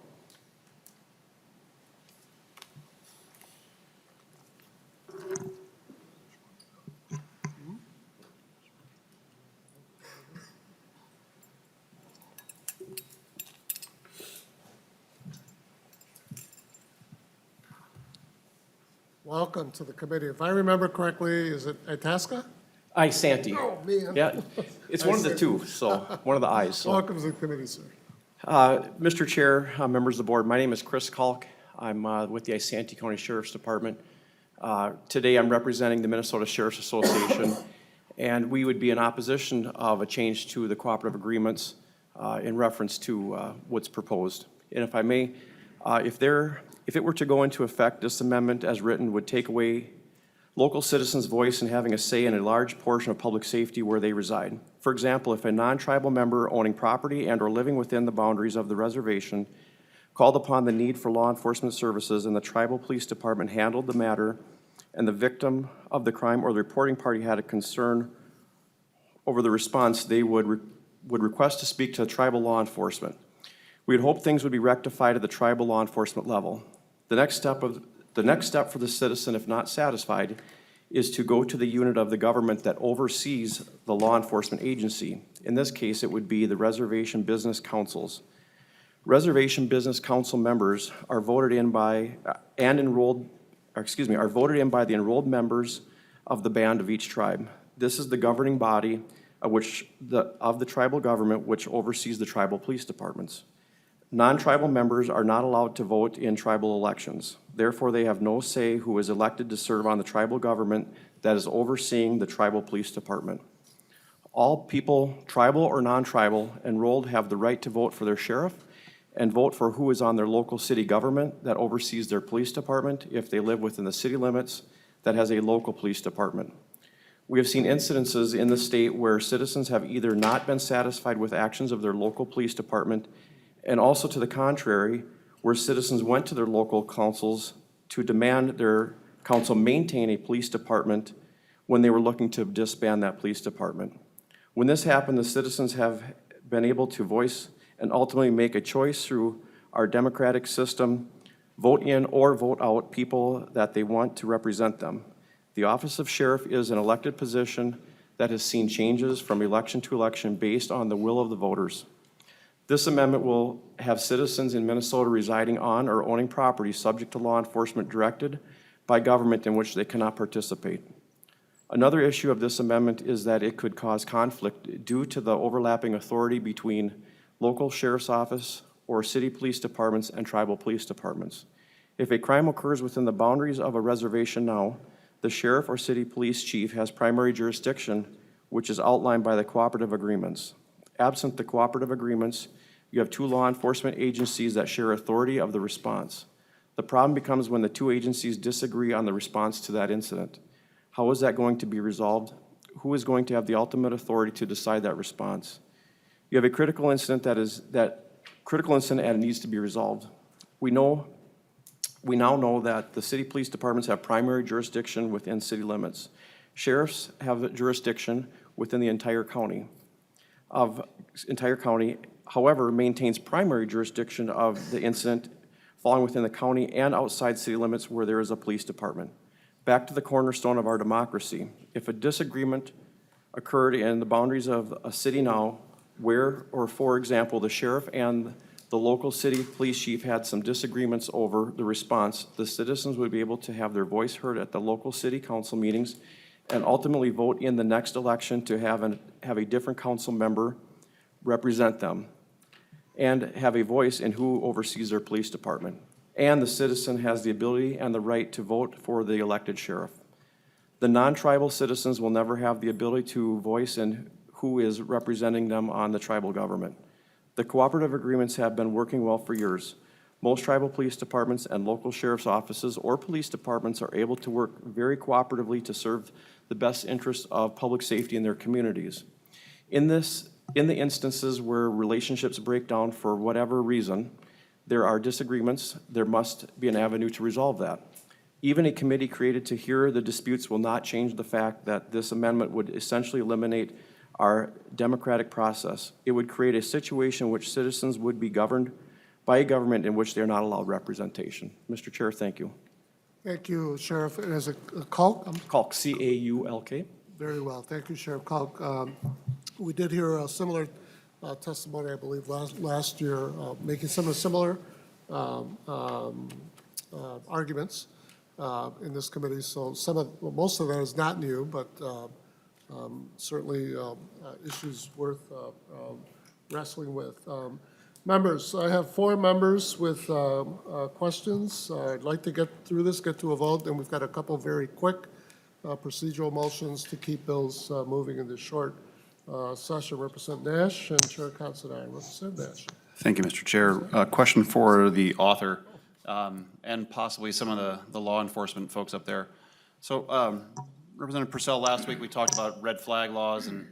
Welcome to the committee. If I remember correctly, is it Itasca? Santee. Oh, man. Yeah, it's one of the two, so, one of the Is. So. Welcome to the committee, sir. Mr. Chair, members of the board, my name is Chris Kalk. I'm with the Santee County Sheriff's Department. Today, I'm representing the Minnesota Sheriff's Association, and we would be in opposition of a change to the cooperative agreements in reference to what's proposed. And if I may, if it were to go into effect, this amendment as written would take away local citizens' voice in having a say in a large portion of public safety where they reside. For example, if a non-tribal member owning property and or living within the boundaries of the reservation called upon the need for law enforcement services and the tribal police department handled the matter and the victim of the crime or the reporting party had a concern over the response, they would request to speak to tribal law enforcement. We would hope things would be rectified at the tribal law enforcement level. The next step for the citizen, if not satisfied, is to go to the unit of the government that oversees the law enforcement agency. In this case, it would be the Reservation Business Councils. Reservation Business Council members are voted in by the enrolled members of the band of each tribe. This is the governing body of the tribal government which oversees the tribal police departments. Non-tribal members are not allowed to vote in tribal elections. Therefore, they have no say who is elected to serve on the tribal government that is overseeing the tribal police department. All people, tribal or non-tribal, enrolled have the right to vote for their sheriff and vote for who is on their local city government that oversees their police department if they live within the city limits that has a local police department. We have seen incidences in the state where citizens have either not been satisfied with actions of their local police department, and also to the contrary, where citizens went to their local councils to demand their council maintain a police department when they were looking to disband that police department. When this happened, the citizens have been able to voice and ultimately make a choice through our democratic system, vote in or vote out people that they want to represent them. The office of sheriff is an elected position that has seen changes from election to election based on the will of the voters. This amendment will have citizens in Minnesota residing on or owning property subject to law enforcement directed by government in which they cannot participate. Another issue of this amendment is that it could cause conflict due to the overlapping authority between local sheriff's office or city police departments and tribal police departments. If a crime occurs within the boundaries of a reservation now, the sheriff or city police chief has primary jurisdiction, which is outlined by the cooperative agreements. Absent the cooperative agreements, you have two law enforcement agencies that share authority of the response. The problem becomes when the two agencies disagree on the response to that incident. How is that going to be resolved? Who is going to have the ultimate authority to decide that response? You have a critical incident and it needs to be resolved. We now know that the city police departments have primary jurisdiction within city limits. Sheriffs have jurisdiction within the entire county, however, maintains primary jurisdiction of the incident falling within the county and outside city limits where there is a police department. Back to the cornerstone of our democracy. If a disagreement occurred in the boundaries of a city now, where, or for example, the sheriff and the local city police chief had some disagreements over the response, the citizens would be able to have their voice heard at the local city council meetings and ultimately vote in the next election to have a different council member represent them and have a voice in who oversees their police department. And the citizen has the ability and the right to vote for the elected sheriff. The non-tribal citizens will never have the ability to voice in who is representing them on the tribal government. The cooperative agreements have been working well for years. Most tribal police departments and local sheriff's offices or police departments are able to work very cooperatively to serve the best interests of public safety in their communities. In the instances where relationships break down for whatever reason, there are disagreements, there must be an avenue to resolve that. Even a committee created to hear the disputes will not change the fact that this amendment would essentially eliminate our democratic process. It would create a situation in which citizens would be governed by a government in which they are not allowed representation. Mr. Chair, thank you. Thank you, Sheriff. And as a Culk? Culk, C-A-U-L-K. Very well. Thank you, Sheriff Culk. We did hear a similar testimony, I believe, last year, making some of similar arguments in this committee. So most of that is not new, but certainly issues worth wrestling with. Members, I have 4 members with questions. I'd like to get through this, get to a vote, and we've got a couple very quick procedural motions to keep bills moving in this short session. Representative Nash and Chair Considine. Representative Nash. Thank you, Mr. Chair. A question for the author and possibly some of the law enforcement folks up there. So Representative Persell, last week we talked about red flag laws, and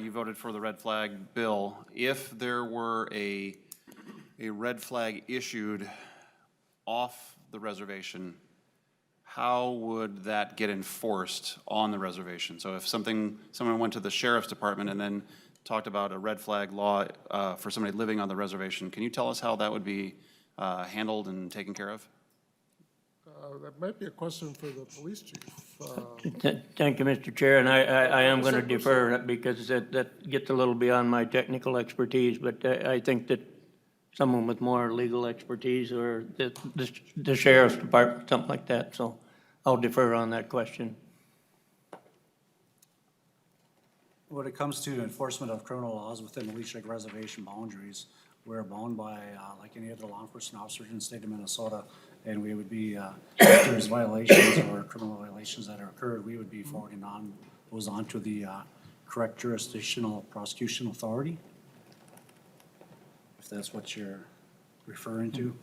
you voted for the red flag bill. If there were a red flag issued off the reservation, how would that get enforced on the reservation? So if someone went to the sheriff's department and then talked about a red flag law for somebody living on the reservation, can you tell us how that would be handled and taken care of? That might be a question for the police chief. Thank you, Mr. Chair, and I am going to defer because that gets a little beyond my technical expertise, but I think that someone with more legal expertise or the sheriff's department, something like that, so I'll defer on that question. When it comes to enforcement of criminal laws within the Leech Lake Reservation boundaries, we're bound by, like any other law enforcement officer in the state of Minnesota, and we would be, if there's violations or criminal violations that are occurred, we would be forwarding those on to the correct jurisdictional prosecution authority, if that's what you're referring to.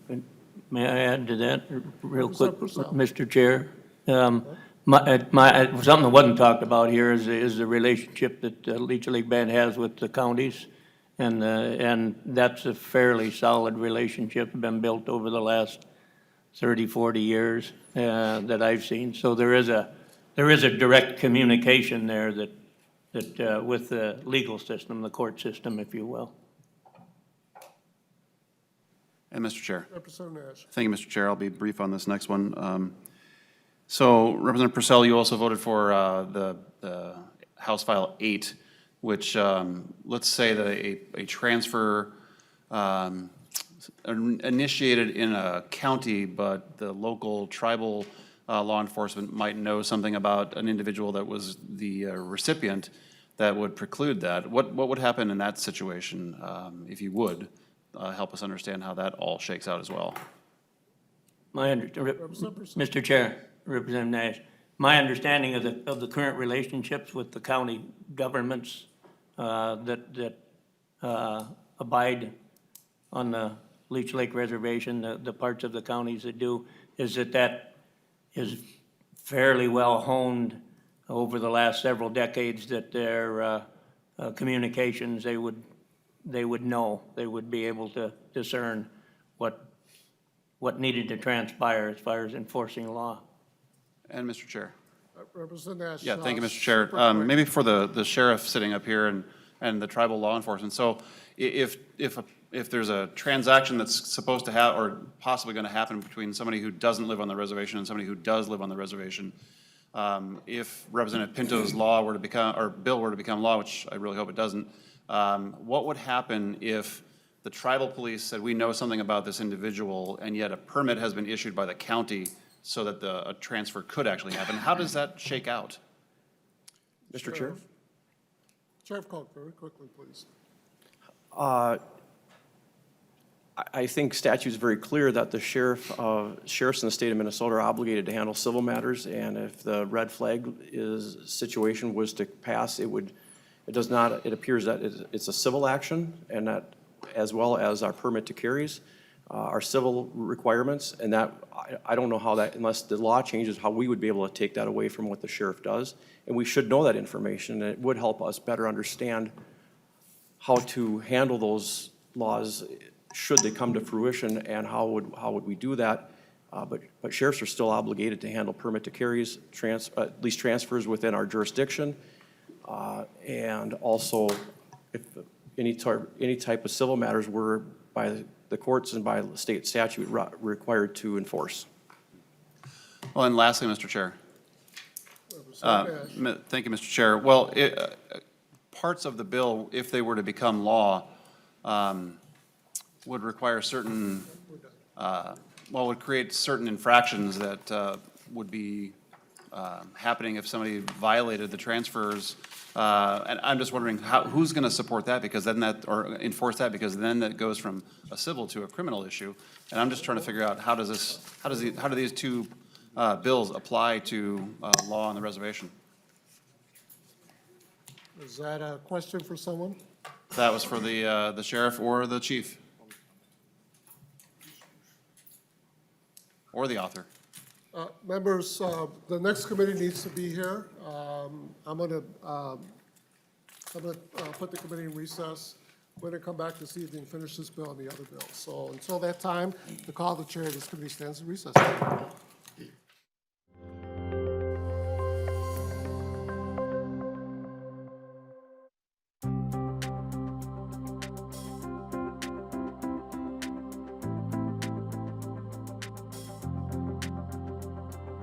May I add to that real quick, Mr. Chair? Something that wasn't talked about here is the relationship that Leech Lake Band has with the counties. And that's a fairly solid relationship, been built over the last 30, 40 years that I've seen. So there is a direct communication there that with the legal system, the court system, if you will. And Mr. Chair. Representative Nash. Thank you, Mr. Chair. I'll be brief on this next one. So Representative Persell, you also voted for the House File 8, which let's say that a transfer initiated in a county, but the local tribal law enforcement might know something about an individual that was the recipient that would preclude that. What would happen in that situation, if you would help us understand how that all shakes out as well? Mr. Chair, Representative Nash, my understanding of the current relationships with the county governments that abide on the Leech Lake Reservation, the parts of the counties that do, is that is fairly well honed over the last several decades, that their communications, they would they would know, they would be able to discern what needed to transpire as far as enforcing law. And Mr. Chair. Representative Nash. Yeah, thank you, Mr. Chair. Maybe for the sheriff sitting up here and the tribal law enforcement. So if there's a transaction that's supposed to have, or possibly going to happen between somebody who doesn't live on the reservation and somebody who does live on the reservation, if Representative Pinto's law were to become, or bill were to become law, which I really hope it doesn't, what would happen if the tribal police said, we know something about this individual, and yet a permit has been issued by the county so that a transfer could actually happen? How does that shake out? Mr. Chair? Sheriff Coke, very quickly, please. I think statute is very clear that the sheriffs in the state of Minnesota are obligated to handle civil matters, and if the red flag situation was to pass, it appears that it's a civil action, and that, as well as our permit to carries, our civil requirements, and that, I don't know how that, unless the law changes, how we would be able to take that away from what the sheriff does, and we should know that information, and it would help us better understand how to handle those laws should they come to fruition, and how would we do that? But sheriffs are still obligated to handle permit to carries, at least transfers within our jurisdiction, and also if any type of civil matters were by the courts and by state statute required to enforce. Well, and lastly, Mr. Chair. Thank you, Mr. Chair. Well, parts of the bill, if they were to become law, would require certain, would create certain infractions that would be happening if somebody violated the transfers. And I'm just wondering who's going to support that, because then or enforce that, because then that goes from a civil to a criminal issue. And I'm just trying to figure out how do these two bills apply to law on the reservation? Is that a question for someone? That was for the sheriff or the chief. Or the author. Members, the next committee needs to be here. I'm going to put the committee in recess. We're going to come back this evening, finish this bill and the other bills. So until that time, the call of the chair of this committee stands in recess.